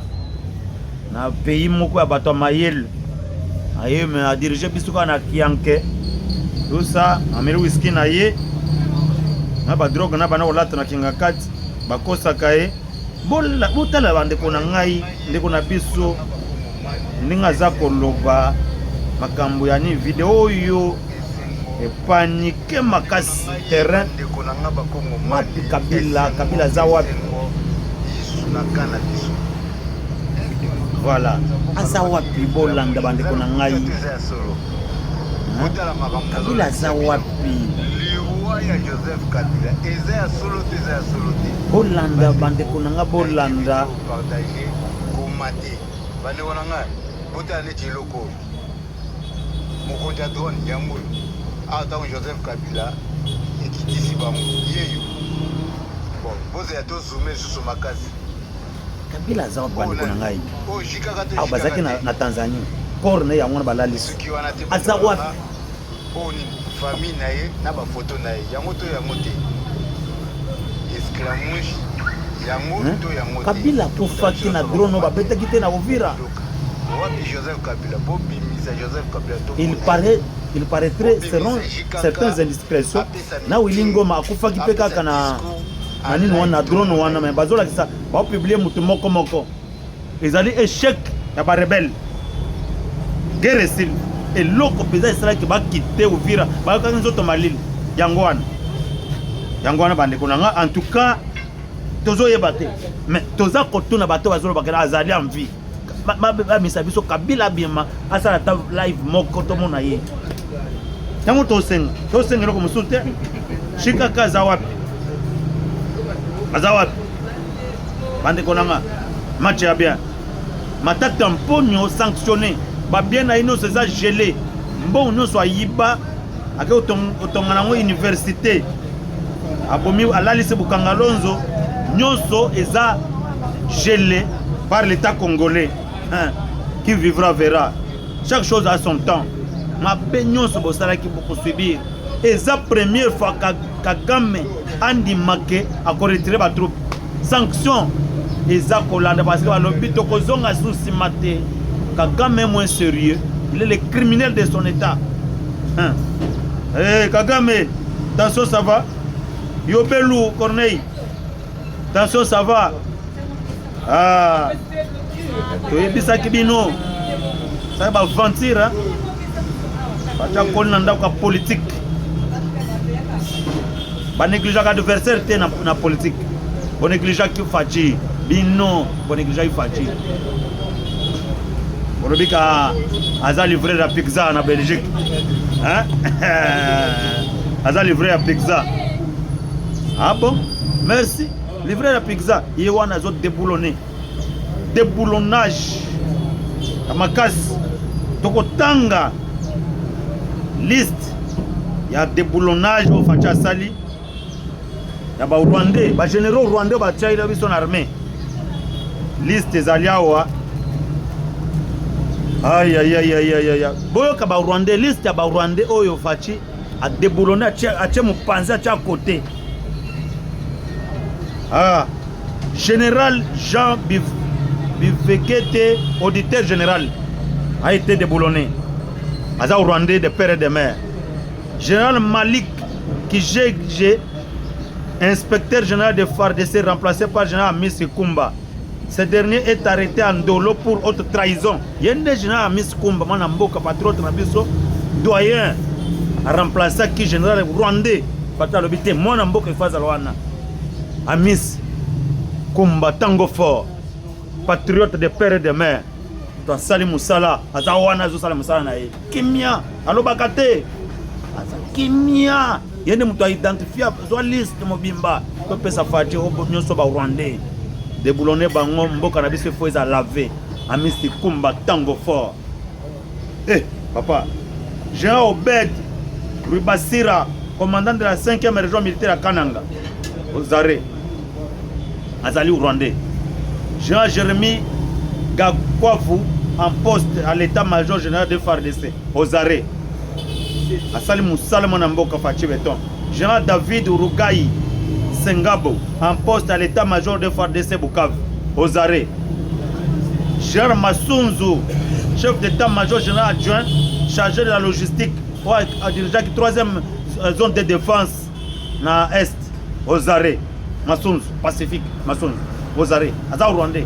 na pays moko ya bato ya mayele aye me a dirigé biso kaka na Kianke tout ça ameli whisky na ye na ba drogue na bana kolata na kinga kati bakosaka ye botala bandeko na ngai ndeko na biso ndenge aza koloba makambo ya ni video oyo epanike makasi terrain wapi Kabila aza wapi voilà aza wapi bolanda bandeko na ngai Kabila aza wapi Joseph Kabila eza ya solo te bolanda bandeko na nga bolanda partager komate bandeko na nga botala neti eloko mokonzi ya drone yango atango Joseph Kabila ekitisi bango yeyo bon bozela tozume lisusu makasi Kabila aza wapi bandeko na ngai awa bazalaki na Tanzanie corps na yango na balalisi aza wapi famille na ye na ba photo na ye yango to yango te esclamouche yango to yango te Kabila kufaki na drone babetaki te na Uvira wapi Joseph Kabila bo bimisa Joseph Kabila to il paraîtrait selon certaines indiscrétions na Wilingoma akufaki pe kaka na nini wana drone wana mais bazolakisa ba publier mutu moko ezali échec ya ba rebelle guerre civile eloko peza esalaki bakite Uvira bakaki nzoto malili yango wana bandeko na nga en tout cas tozoyeba te mais toza kotuna bato bazolobaka azali en vie bamisa biso Kabila abima asala ta live moko tomona ye yango tosenga eloko mosusu te shikaka aza wapi bandeko na nga match ya bien matata mponyo sanctionné ba bien na ino c'est ça gelé mbongo nyonso ayiba ake otonga nango université abomi alalisi bukanga lonzo nyonso eza gelé par l'état congolais qui vivra verra chaque chose a son temps mabe nyonso bosalaki bokosubir eza première fois Kagame andimake akoretire batroupe sanction eza kolanda parce que balobi tokozonga susima te Kagame est moins sérieux, il est le criminel de son état. Hey, Kagame, attention ça va. Yobelou, Corneille, attention ça va. Ah, tu es bisa kibino. Ça va mentir, hein. Bacha kolanda kwa politique. Ba négliger adversaire te na politique. Bon négliger qui fachi. Bino, bon négliger fachi. Bolobika aza livré la pizza na Belgique. Hein? Aza livré la pizza. Ah bon? Merci. Livré la pizza. Il y a un autre déboulonné. Déboulonnage. Amakas. Tokotanga. Liste. Il y a déboulonnage au Facha Sali. Il y a des Rwandais. Les généraux rwandais qui sont armés. Liste des aliawa. Aïe aïe aïe aïe aïe aïe. Boyoka ba Rwandais liste ya ba Rwandais oyo fachi a déboulonné a mupanzi à côté. Ah, général Jean Bivekete, auditeur général, a été déboulonné. Aza Rwandais de père et de mère. Général Malik Kijegje, inspecteur général de FARDC, remplacé par général Miss Kumba. Ce dernier est arrêté en Dolo pour haute trahison. Il y a un général Miss Kumba, Manamboka, patriote Nabiso, doyen, a remplacé qui général rwandais. Pata l'obité, Manamboka, Fazalwana. Amis Kumba, Tango fort, patriote de père et de mère. moto asali musala aza wana azosala musala na ye kimia alobaka te aza kimia ye nde moto aidentifie azwa liste mobimba topesa fati nyonso barwandais deboulonne bango mboka na biso efo eza lave amisi kumba tango fort papa Jean Obed Rubasira, commandant de la 5e région militaire à Kananga aux arrêts azali rwandais. Jean-Jérémy Gakwavu en poste à l'état-major général de FARDC aux arrêts. Asali Moussala Monamboka Fachi Beton. Jean-David Urugai Sengabo en poste à l'état-major de FARDC Bukavu aux arrêts. Jean Massunzu, chef d'état-major général adjoint chargé de la logistique à dirigeant la 3e zone de défense na Est aux arrêts. Massunzu, Pacifique, Massunzu aux arrêts. Aza Rwandais.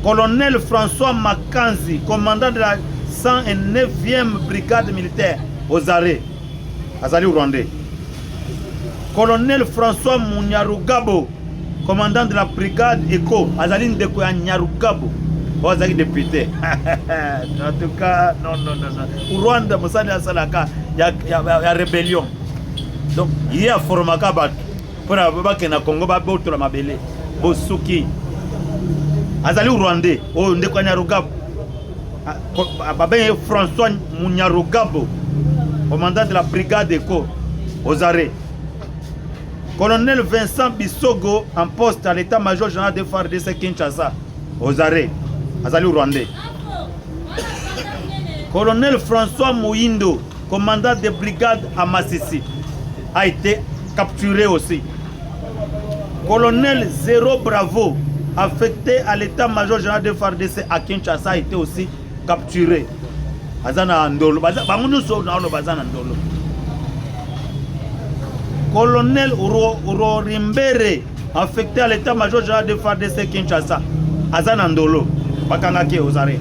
Colonel François Makanzi, commandant de la 109e brigade militaire aux arrêts. Azali Rwandais. Colonel François Munyarugabo, commandant de la brigade ECO. Azali Ndeko ya Nyarugabo. Azali député. En tout cas, non. Au Rwanda, Moussani Asalaka, il y a rébellion. Donc, il y a formaka bat. Pour la Congo, il y a mabele. Bosuki. Azali Rwandais, oh ndeko Nyarugabo. Babé François Munyarugabo, commandant de la brigade ECO aux arrêts. Colonel Vincent Bissogo en poste à l'état-major général de FARDC Kinshasa aux arrêts. Azali Rwandais. Colonel François Mouindo, commandant de brigade à Massissi, a été capturé aussi. Colonel Zéro Bravo, affecté à l'état-major général de FARDC à Kinshasa, a été aussi capturé. Azana Ndolo. Colonel Rorimbere, affecté à l'état-major général de FARDC Kinshasa, Azana Ndolo. Bakangake aux arrêts.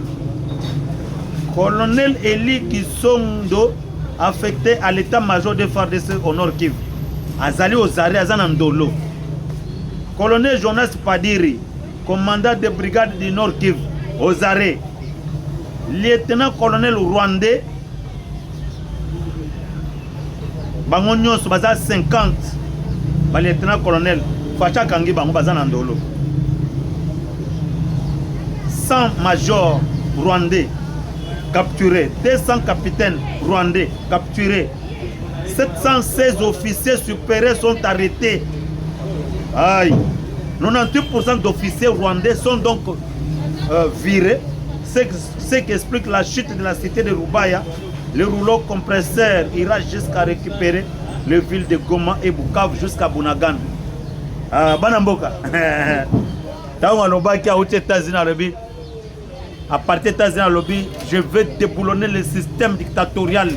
Colonel Eli Kisondo, affecté à l'état-major de FARDC au Nord Kivu, Azali aux arrêts, Azana Ndolo. Colonel Jonas Padiri, commandant de brigade du Nord Kivu, aux arrêts. Lieutenant-colonel rwandais, Bangonyos Baza 50, lieutenant-colonel Facha Kangi Bango Baza Nandolo. 100 majors rwandais capturés, 200 capitaines rwandais capturés, 716 officiers supérieurs sont arrêtés. Aïe. 98% d'officiers rwandais sont donc virés, ce qui explique la chute de la cité de Rubaya. Le rouleau compresseur ira jusqu'à récupérer les villes de Goma et Bukavu jusqu'à Bunagan. Banamboka. À partir des États-Unis, je vais déboulonner le système dictatorial.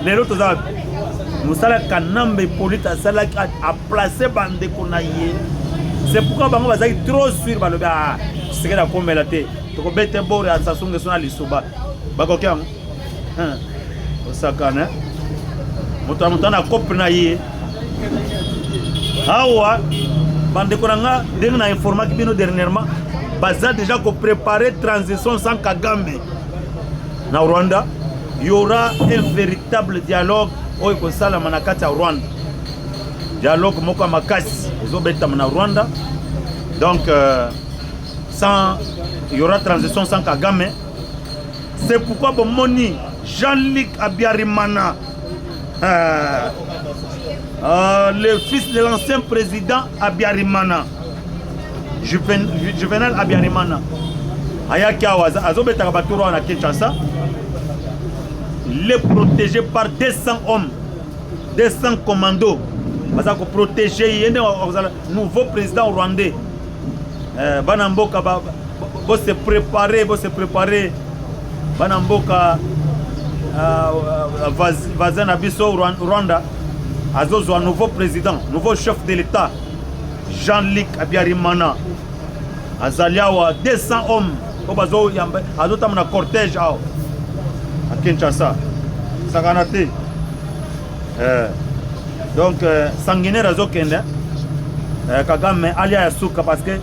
Les autres, Moussala Kanambe Polite a placé Bandeko Naye. C'est pourquoi Bango va trop sûr. C'est que la communauté. Tu peux bête bon et à sa songe son alisoba. Bagokiam. Osakane. Moutana copre Naye. Awa. Bandeko Nanga, dès qu'on a informé dernièrement, Baza déjà préparé transition sans Kagame. Na Rwanda, il y aura un véritable dialogue au Konsala Manakati à Rwanda. Dialogue Moka Makasi, ils ont bêté à Rwanda. Donc, il y aura transition sans Kagame. C'est pourquoi Moni, Jean-Luc Abiyarimana, le fils de l'ancien président Abiyarimana, Juvenal Abiyarimana, Ayaki Awaza, Azobeta Kabaturo na Kinshasa, il est protégé par 200 hommes, 200 commandos. Parce que protéger le nouveau président rwandais. Banamboka va se préparer. Banamboka Vazen Abisso Rwanda. Azozo un nouveau président, nouveau chef de l'État. Jean-Luc Abiyarimana. Azaliawa 200 hommes. Azotam na cortège à Kinshasa. Saganate. Donc, sanguinaire à Zokende. Kagame alia ya suka parce que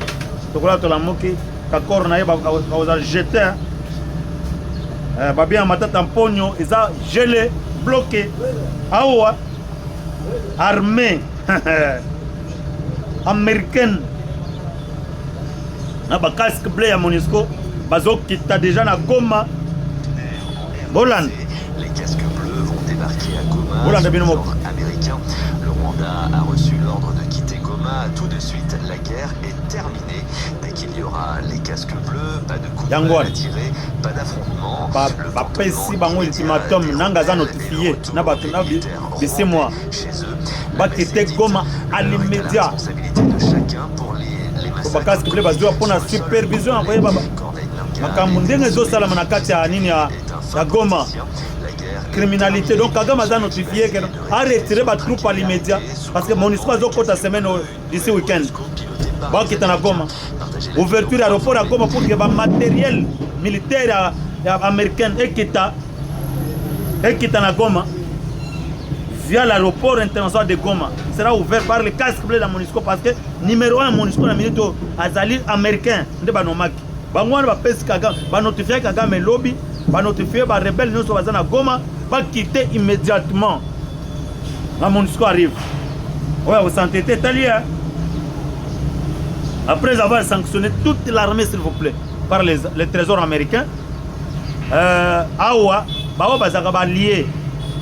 tokola tolamoki kakor na ye bakoza jeter babia matata mponyo eza gelé bloqué awa armée américaine na ba casque bleu ya MONUSCO bazokita déjà na Goma Bolande. Les casques bleus vont débarquer à Goma. Bolande bino Américain. Le Rwanda a reçu l'ordre de quitter Goma. Tout de suite, la guerre est terminée. Dès qu'il y aura les casques bleus, pas de coup de balle à tirer, pas d'affrontement. Bapesi bango ultimatum nanga za notifié na bato na bisi moi. Chez eux, ba quitter Goma à l'immédiat. Responsabilité de chacun pour les massacres. Casque bleu bazwa pour la supervision envoyé baba. Makambo ndenge ezosalama na kati ya nini ya Goma criminalité. Donc Kagame a notifié que a retiré ba troupe à l'immédiat parce que MONUSCO a zokota semaine d'ici week-end ba kita na Goma ouverture aéroport à Goma pour que ba matériel militaire américain ekita na Goma via l'aéroport international de Goma sera ouvert par le casque bleu de MONUSCO parce que numéro 1 MONUSCO na minute azali américain nde banomaki bangwana bapesi Kagame banotifie Kagame lobby banotifie barebelle nyonso baza na Goma baquitte immédiatement na MONUSCO arrive oyo akosantete etali après avoir sanctionné toute l'armée s'il vous plaît par les trésors américains awa baoyo bazalaka balie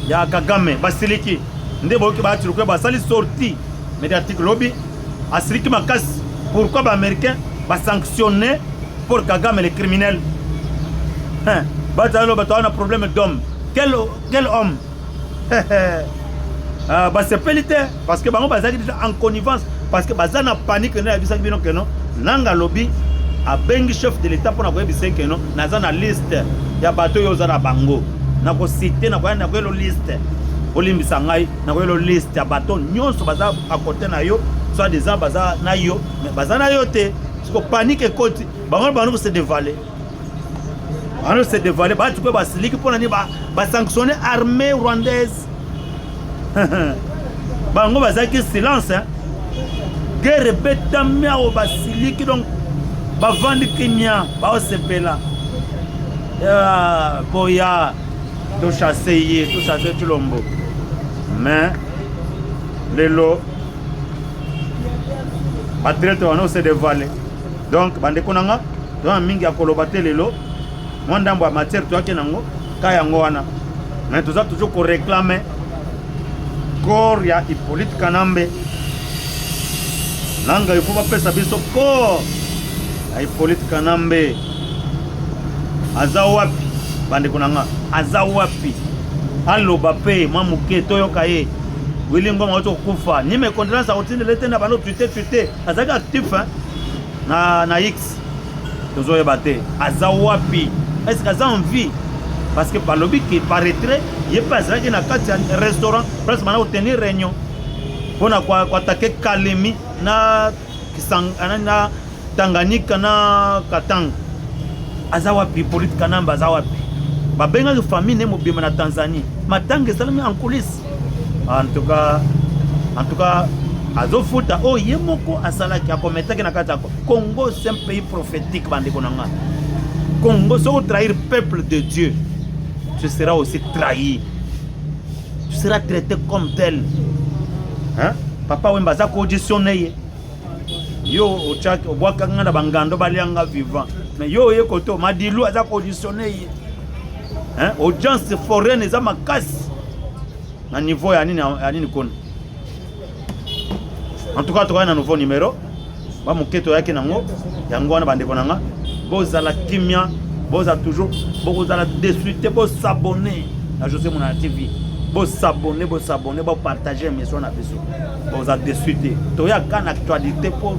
ya Kagame basiliki nde boyoki batiluke basali sorti médiatique lobby asiliki makasi pourquoi baaméricain basanctionné pour Kagame les criminels. Batalo a un problème d'homme. Quel homme? C'est pelité parce que bango bazaki déjà en connivence parce que bazana panique na bisaki bino que non nanga lobby a bengi chef de l'état pour na koyebi que non nazana liste ya bato yo za na bango na ko citer na ko liste olimbisa ngai na ko liste ya bato nyonso baza à côté na yo soit des gens baza na yo mais baza na yo te parce que panique et côté bango se dévaler bango se dévaler ba tu peux basiliki pour nani ba sanctionner armée rwandaise bango bazaki silence hein guerre betamia o basiliki donc bavandi kimia ba osepela boya to chasser tulombo mais lelo batraite wana se dévaler donc bandeko nanga to mingi akoloba te lelo mwandambo ya matière to yake nango ka yango wana mais toza toujours ko réclamer corps ya Hippolyte Kanambe nanga ifo bapesa biso corps ya Hippolyte Kanambe aza wapi bandeko nanga aza wapi aloba pe mamuke toyoka ye Willy Ngoma oto kufa ni me condoléances à otine lete na bano tuite azaki actif hein na X tozo yebate aza wapi est-ce qu'aza en vie parce que balobi qui paraîtrait il passera na kati ya restaurant presque mana obtenir réunion pona kwa attaquer Kalemi na Kisangani na Tanganyika na Katanga aza wapi Hippolyte Kanambe aza wapi babenga famille ne mobima na Tanzanie matanga salami en coulisses en tout cas azofuta oh yemoko asalaki akometaki na kati yako Congo c'est un pays prophétique bandeko nanga Congo so trahir peuple de Dieu tu seras aussi trahi tu seras traité comme tel hein papa wemba za ko auditionner yo ochaki obwaka ngana bangando balianga vivant mais yo yekoto madilu aza ko auditionner hein audience foraine za makasi na niveau ya nini kona en tout cas tu as un nouveau numéro ba muketo yake nango yango wana bandeko nanga bozala kimia boza toujours bozala désuite bo s'abonner à José Mona TV bo s'abonner bo partager émission na biso boza désuite to ya kana actualité pour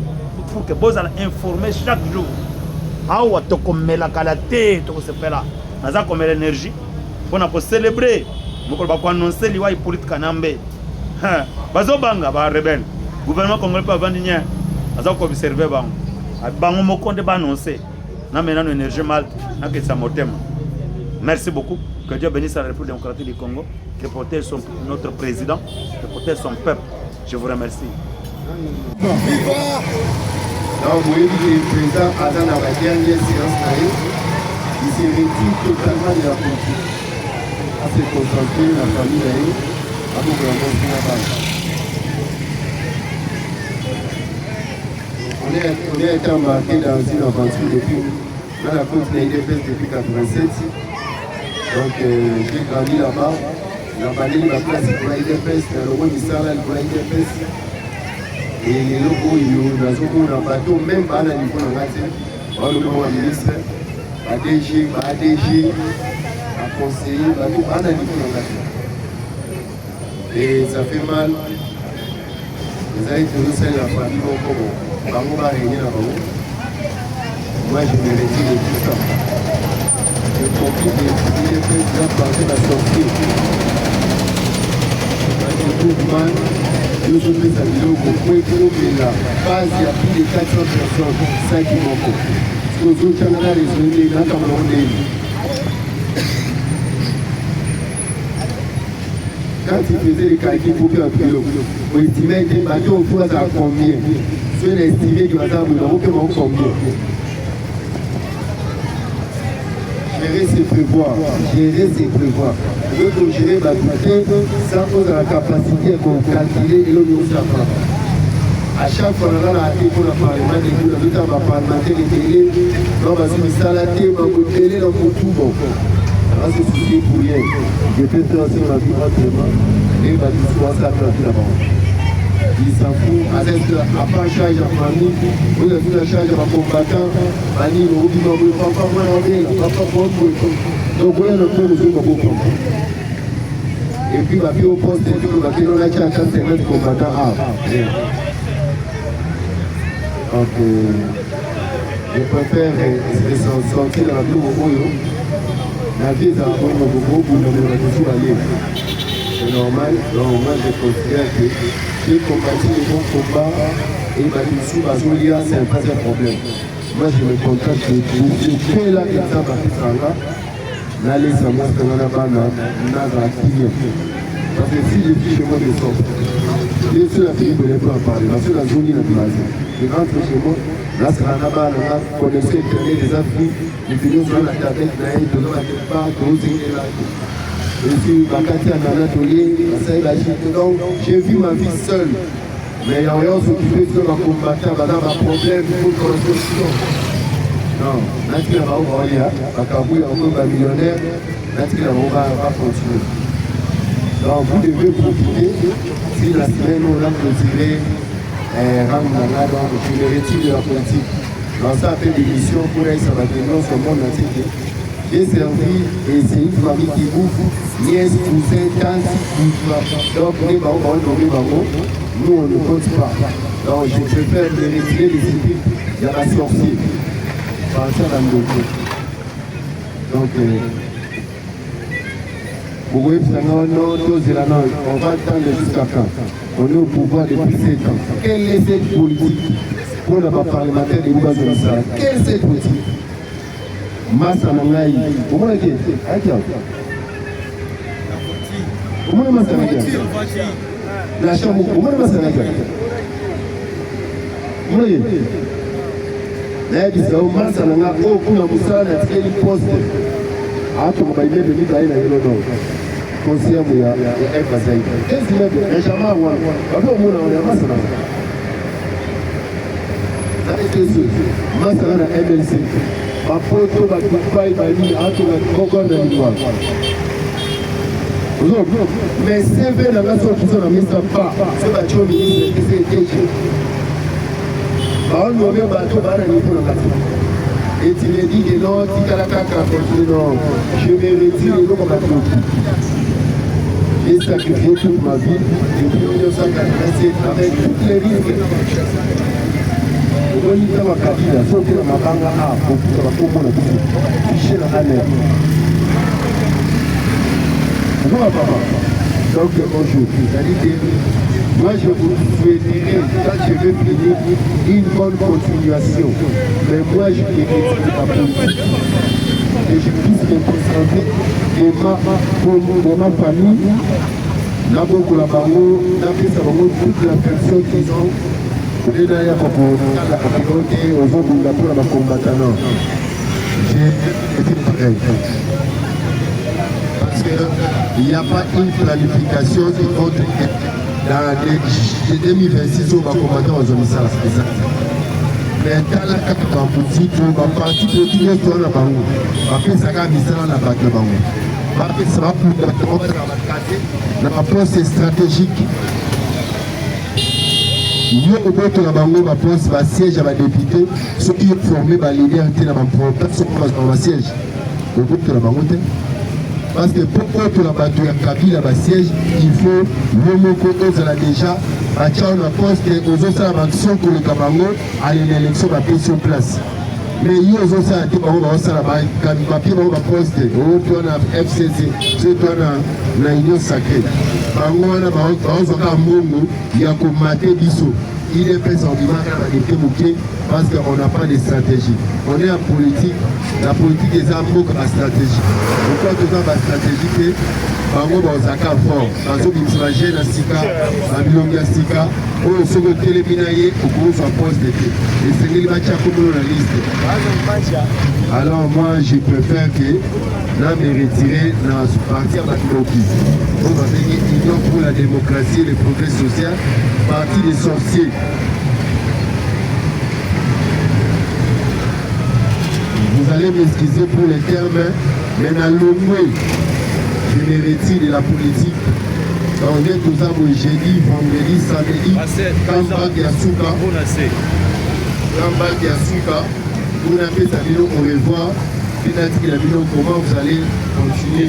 que bozala informer chaque jour awa to komela kala te to se pela naza komela énergie pour na ko célébrer moko ba ko annoncer liwa Hippolyte Kanambe bazo banga ba rebelle gouvernement congolais pas vendre rien aza ko observer bango moko nde ba annoncer na maintenant énergie mal na que ça motema. Merci beaucoup, que Dieu bénisse la République démocratique du Congo, que protège notre président, que protège son peuple. Je vous remercie. Donc, vous voyez que le président a dans la dernière séance, il se retire totalement de la politique. À se concentrer la famille, à vous rencontrer la base. On a été embarqué dans une aventure depuis, dans la côte de l'IDPS depuis 1987. Donc, j'ai grandi là-bas. La banane va place pour l'IDPS, dans le roi du Saral pour l'IDPS. Et les locaux, ils ont un bateau, même pas à la niveau de la matière. On a un ministre, un DG, un ADG, un conseiller, bateau, pas à la niveau de la matière. Et ça fait mal. Vous avez tenu ça la famille, on va réunir là-bas. Moi, je me retire de tout ça. Je profite de l'IDPS de partir la sortie. Nous sommes les amis qui la base, il y a plus de 400 personnes, ça qui manque. Nous avons résolu dans le Cameroun. Quand il faisait les calculs pour faire un kilo, on estimait des bateaux au foie à combien. Ceux qui estimaient du hasard, nous n'avons que combien. Gérer, c'est prévoir. Gérer, c'est prévoir. Le pour gérer ma beauté, ça pose la capacité qu'on calculer et l'on nous apprend. À chaque fois, on a la télé pour le parlement, nous avons parlementaire et télé, on va se mettre à la télé, on va télé, on va tout bon. Ça va se soucier pour rien. Je peux faire aussi la vie autrement, et on va tout voir ça là-bas. Il s'en fout, à part charge à famille, vous avez la charge à combattant, Mani, vous dites, vous ne pouvez pas voir la vie, vous ne pouvez pas voir le truc. Donc, voilà le point où vous avez beaucoup. Et puis, ma vie au poste, et puis, ma vie, on a déjà 50 combattants. Donc, je préfère sortir dans la vie au Moyo. La vie est à la bonne au bout, vous n'avez pas toujours aller. C'est normal, donc moi je considère que j'ai combattu les bons combats et Badoussou Bazoulia, c'est un vrai problème. Moi je me contente de vous. Je fais là l'exemple à Kisanga, n'allez sans moi, parce qu'on a pas n'a fini. Parce que si je dis chez moi de sort, je suis la fille de ne pas en parler, parce que la zone est la place. Je rentre chez moi, là c'est un abat, on a connaissé les Afriques, les vidéos sur la tablette, là, ils ne doivent pas, ils là. Je suis Bakati en Anatolie, donc j'ai vu ma vie seule. Mais il y a rien s'occuper de ma combattant, madame, un problème, il faut construction. Non, Nati va envoyer, Bakabou est encore un millionnaire, Nati va continuer. Donc vous devez profiter, si la semaine on a clôturé, Ramnanga, donc je me retire de la politique. Donc ça a fait des missions pour elle, ça va devenir ce monde entier. J'ai servi et c'est une famille qui bouffe, nièce, cousin, tante, donc nous on ne compte pas. Donc je préfère me retirer des équipes, il y a la sorcière, partir dans le dos. Donc, vous voyez, on va attendre jusqu'à quand? On est au pouvoir depuis 7 ans. Quelle est cette politique pour le parlementaire de Oubazoumissa? Quelle est cette politique? Massa Nangaï, vous voyez, vous voyez Massa Nangaï, la chambre, vous voyez Massa Nangaï, vous voyez, là il dit ça, Massa Nangaï, oh, pour la Moussa, la télé poste, ah, tu vas y mettre le livre à l'île, conseiller, il y a un passage, qu'est-ce qu'il y a, un chaman, on a Massa Nangaï. Ça a été sûr, Massa Nangaï, MLC. Mapoto bakupai bali ato na kokonda liwa. Mais c'est vrai la nation qui sont la mise à part. C'est pas tu ministre qui s'est déchiré. Bah on nommé bateau bana niveau la nation. Et tu me dis que non, tu as la caca continue non. Je me retire le comme bateau. J'ai sacrifié toute ma vie depuis 1987 avec tous les risques. On y va à Kabila, sauf que ma banque a pour mon fichier la année. Bonjour papa. Donc bonjour. C'est-à-dire que moi je vous souhaiterais, quand je vais finir, une bonne continuation. Mais moi je mérite la politique. Et je puisse me concentrer de ma famille, n'a beaucoup la banque, n'a plus toute la personne qu'ils ont. J'ai été prêt. Parce qu'il n'y a pas une planification de votre dans les 2026 on va commenter aux homicides. Mais dans la carte d'emploi, on va partir de tout le temps là-bas. Après, ça va misser dans la bague là-bas. Après, ça va pour la poste stratégique. Nous, au bout de la banque, ma poste va siège à ma député, ceux qui ont formé ma leader dans ma propre, ceux qui ont siège. Au bout de la banque, parce que pourquoi tu la bateau à Kabila va siège, il faut le mot que nous avons déjà, à Tchao, la poste, aux autres actions pour le Kabango, à l'élection, va payer sur place. Mais il y a aussi un type de papier pour la poste, au FCC, c'est la union sacrée. Il y a comme maté biso. Il est fait en dimanche parce qu'on n'a pas de stratégie. On est en politique, la politique des amours comme la stratégie. Pourquoi tout ça va stratégie? Bango Bazaka fort, Bazo Bimsmaje na Sika, Abilonga Sika, au second téléminaye, au gros soit poste d'été. Et c'est les matchs à comme la liste. Alors moi je préfère que là me retirer dans ce parti à Batuloki. On va venir Union pour la démocratie et le progrès social, parti des sorciers. Vous allez m'excuser pour les termes, mais dans le mot. Je me retire de la politique. On est tous à jeudi, vendredi, samedi, Kamba Yasuka. Kamba Yasuka. Vous n'avez pas dit au revoir. Peut-être qu'il a dit comment vous allez continuer.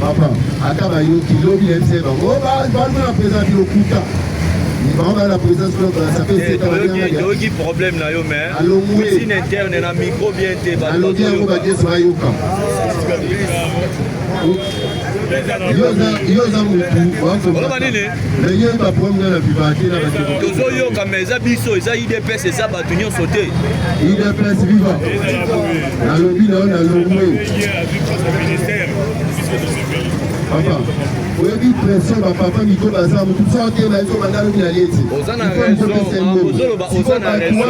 Papa, attends, il y a un kilo, il y a un kilo. Oh, la présidence on va la présence ça fait c'est problème là yo mais si interne na micro bien te ba yo za tozo yo comme ça biso ça IDPS c'est ça ba tunyo sauter IDPS viva na lobi na longwe papa oui, pression, papa, Nico Bazar, tout ça, ok, mais il faut mandar une alliée. Aux en a raison, aux en a raison.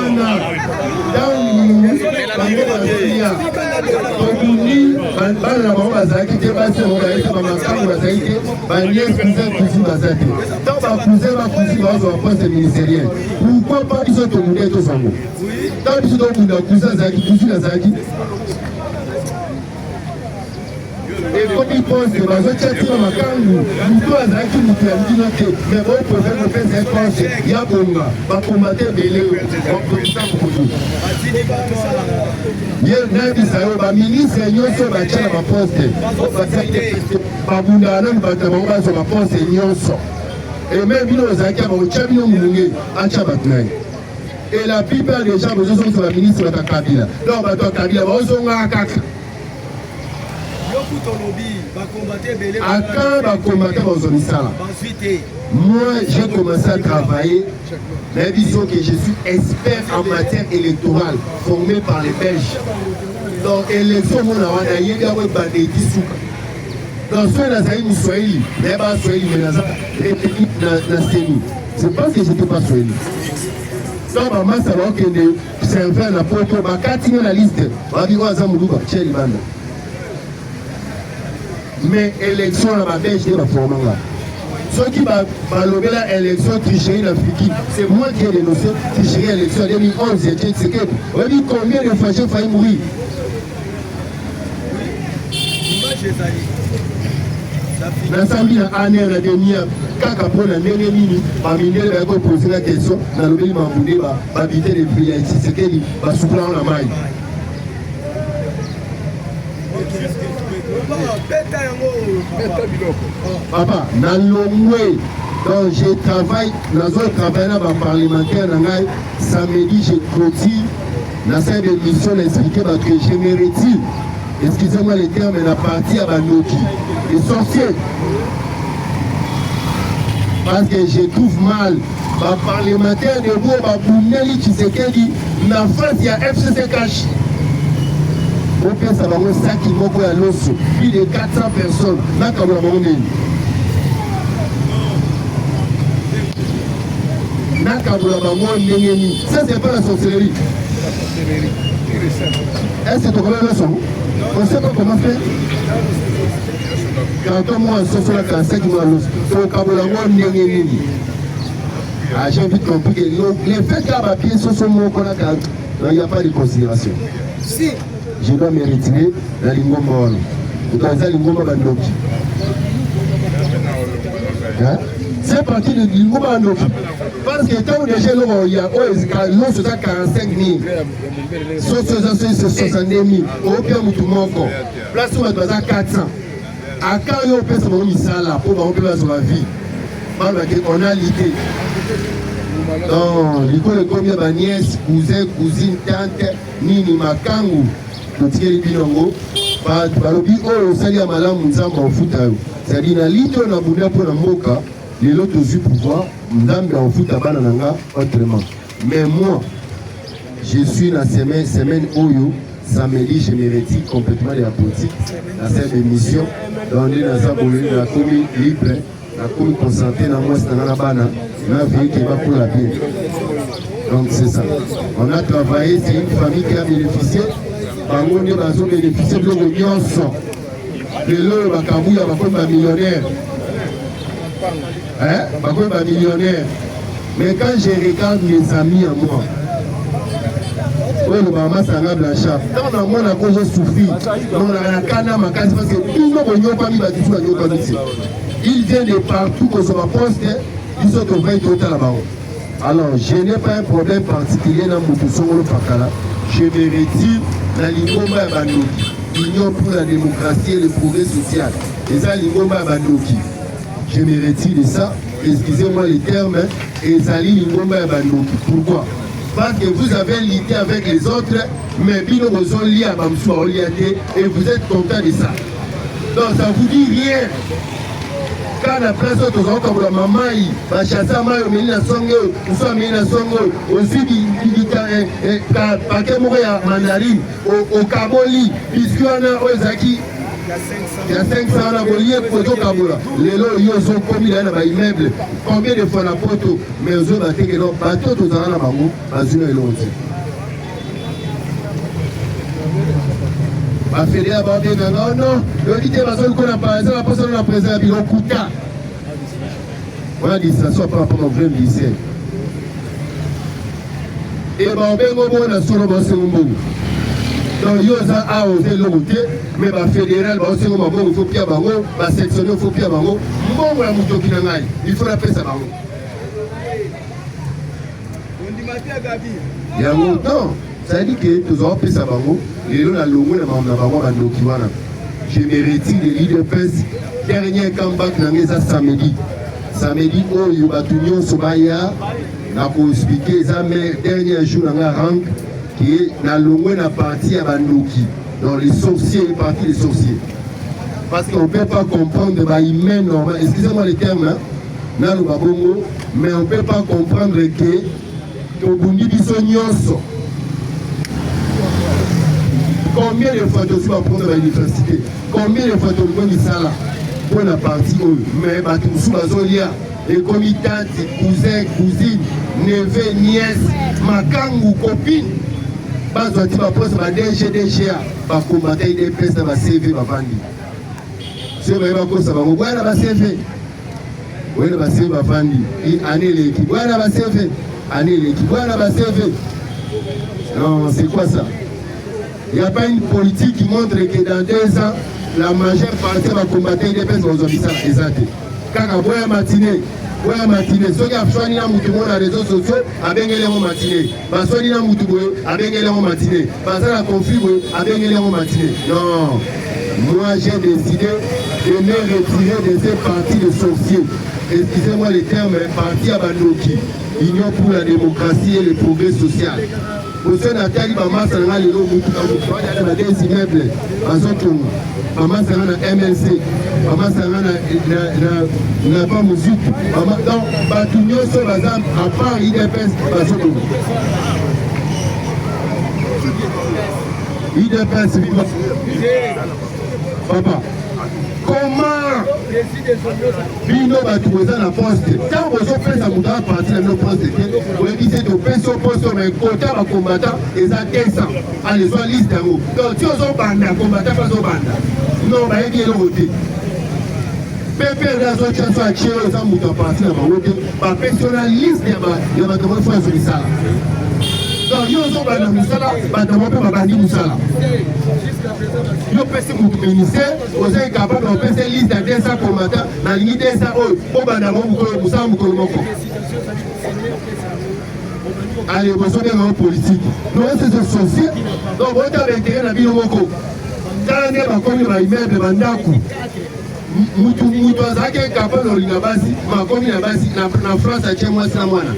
Pourquoi pas ils sont tombés tous en mots? Tant qu'ils sont tombés tous en et comme ils pensent que les gens qui nous mais bon, pour faire cette pensée, il y a Bonga, va combattre Bélé, le ministre, il y a un poste, et même et la plupart des gens sont sur la ministre de Kabila. Donc, Kabila, moi j'ai commencé à travailler, mais disons que je suis expert en matière électorale formé par les Belges. Donc élection mon awanaye ya we banditi suka. Donc soit na zaï Swahili, mais pas Swahili mais na Seni. C'est pas que j'étais pas Swahili. Donc maman ça va que c'est un frère na poto ba kati na liste. Ba bi wa za muluba cheli banda. Mais l'élection à la Belge de la formation. Ceux qui va la élection tricherie l'Afrique, c'est moi qui ai dénoncé tricherie l'élection 2011. C'est que on dit combien de fâchés failli mourir. L'Assemblée a année la dernière, quand après la dernière minute, parmi les gens qui posent la question, dans le pays Mamboudé va habiter les prix, c'est qu'il va souffler en la maille. Papa, dans le donc je travaille dans un travail parlementaire, samedi je clôture dans cette émission expliquée parce que je me retire, excusez-moi les termes, la partie à Banoki, les sorciers. Parce que je trouve mal, ma parlementaire de vous, ma Boumeli Tshisekedi, la France, il y a FCC cash. On peut savoir un sac qui m'a à l'os, plus de 400 personnes, là comme la monnaie. nakabola bango ndenge nini. Ça c'est pas la sorcellerie. Est-ce que tu connais la leçon? On sait pas comment faire. Quand on voit un socio là, quand c'est du malus, faut kabola bango ndenge nini. Ah, j'ai vite compris que les faits qu'il y a à pied sur ce mot qu'on a, il n'y a pas de considération. Si je dois me retirer dans l'ingomba, dans l'ingomba bandoki. C'est parti de l'ingomba bandoki. Parce que quand déjà il y a 45 000, 62 000, au pire de tout le monde, place où on doit 400. À quand on peut se faire ça pour avoir sur la vie, on a l'idée. Donc, l'école combien de nièces, cousins, cousines, tantes, nini, makangu, totikeli binongo, balobi oyo osali ya malamu nzambe ofuta yo. C'est-à-dire na lito na bunda po na mboka, lelo tozwi pouvoir, nzambe ofuta bana nanga autrement. Mais moi, je suis dans semaine oyo, samedi, je me retire complètement de la politique, dans cette émission, dans la commune libre, la commune concentrée dans moi, c'est dans la bana. Qui va pour la vie. Donc c'est ça. On a travaillé, c'est une famille qui a bénéficié. On a bénéficié de l'union. Le lot, il y a un millionnaire. Un millionnaire. Mais quand je regarde mes amis à moi, oui, le maman s'en a blanchard. Quand on a cause souffrir, on a la canne à ma case parce que tout le monde pas mis la discussion. Il vient de partout que sur ma poste. Ils sont au 20 là-bas. Alors, je n'ai pas un problème particulier dans mon Songolo Pakala. Je me retire dans l'Ingomba Bandoki. L'Union pour la démocratie et le progrès social. Et ça, l'Ingomba Bandoki. Je me retire de ça. Excusez-moi les termes. Et ça, l'Ingomba Bandoki. Pourquoi? Parce que vous avez l'idée avec les autres, mais bien vous ont lié à Bamsou Oliaté et vous êtes content de ça. Donc, ça ne vous dit rien. Quand la place de la maman, la chasse à maille, la songe, nous sommes la songe, au sud du paquet mourir mandarine, au Kaboli, puisqu'il y en a aux acquis. Il y a 500 à Bolier pour le Kabola. Les lots, ils ont commis dans les immeubles. Combien de fois la poteau? Mais eux, ils ont battu que non, bateau, tous en a la mamou, à Zuna et l'autre. Ma fédé a bandé, non, non, le dit que la zone qu'on a parlé, la personne a présenté à Bilon Kouta. On a dit ça, soit par rapport au vrai lycée. Et ben, on a solo dans ce monde. Donc, il y a osé l'autre, mais la fédérale, il faut pied à bango, la section, il faut pied à bango. Bon, la mouton qui n'a il faut la paix à bango. Il y a longtemps. Ça dit que tous les pays sabango, les gens l'ont eu dans la je me retire de l'IDPS. Dernier comeback dans samedi. Samedi, où il y a une Sobaya, n'a pas expliqué ça, mais dernier jour dans la rank, qui est dans la partie à Bandoki. Dans les sorciers, les parties des sorciers. Parce qu'on ne peut pas comprendre les humains normal. Excusez-moi les termes, hein, dans le babongo, mais on ne peut pas comprendre que Tobundi Bissonyoso. Combien de fois tu vas prendre à l'université? Combien de fois tu vas prendre ça là? Pour la partie où, mais tu sous la zone, les comitants, cousins, cousines, neveux, nièces, makangu, copines. Pas de tu vas prendre ma DGA, va combattre des pièces dans ma CV, ma famille. C'est vrai, ça va voir la CV. Oui, la CV, ma famille. Année l'équipe. Voilà la CV. Année l'équipe. Voilà la CV. Non, c'est quoi ça? Il n'y a pas une politique qui montre que dans 2 ans, la majeure partie va combattre des personnes aux officiers exacts. Quand on voit un matinée, ceux qui ont choisi les réseaux sociaux, avec les matinée. Parce que les avec les matinée. Parce que la conflit, avec les matinée. Non. Moi, j'ai décidé de me retirer de ces partis de sorciers. Excusez-moi les termes, parti à Bandoki. Union pour la démocratie et le progrès social. Pour ceux Nathalie, maman, ça n'a les lots, il y a des immeubles, maman, ça n'a MLC, maman, ça n'a pas musique, maman, donc, Batounio, ce bazar, à part IDPS, IDPS, papa, comment bino bato boza na poste ntango bozopesa moto apartir na bino poste te oyebi se topesi o poste mai kota bakombata eza 200 alezwa liste yango donc ti ozobanda kombata mpe azobanda non bayebi eloko te pepe azotia so atie eza moto apartir na bango te bapesi yo na liste ya bato bafo yazo misala donc yo ozobanda mosala bato bango mpe babandi mosala yo pesi moto ministère oza incapable opesa liste ya 200 combattant na lingi 200 oyo obanda bango mosala mokolo moko allez bozobenga o politique non c'est social donc bota baintérêt na bino moko tala nde bakomi baimmeuble bandako mutu azalaki incapable olinga basi makomi na basi na France atie mwasi na mwana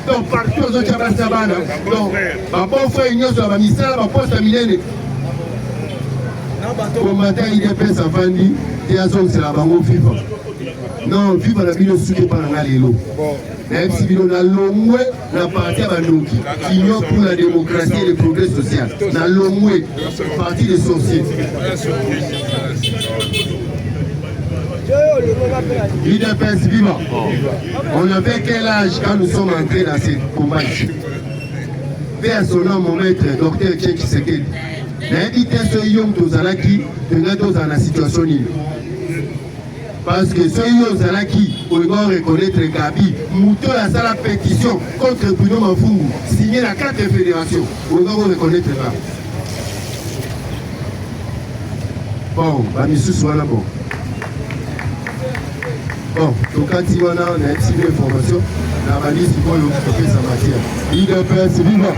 donc partout ozotia basi na bana donc babon frère nyonso ya bamisala baposte ya minene combattant idps afandi te azongisela bango vivre non vivre na bino suki mpa na nga lelo nayebisi bino nalongwe na parti ya bandoki union pour la démocratie et le progrès social nalongwe parti des sorciers l'IDPS vivant. On avait quel âge quand nous sommes entrés dans ces combats ici? Paix à son nom, mon maître, docteur Tchék Tshisekedi. N'invite ce yom tozalaki, tenons dans la situation nil. Parce que ce yom zalaki, on doit reconnaître Gabi, Mouto a sa pétition contre Bruno Mafungu, signé la 4 fédérations. On doit reconnaître là. Bon, bah, monsieur Souana, bon. Bon, donc quand il y en a une information, la valise il faut occuper sa matière. IDPS vivant.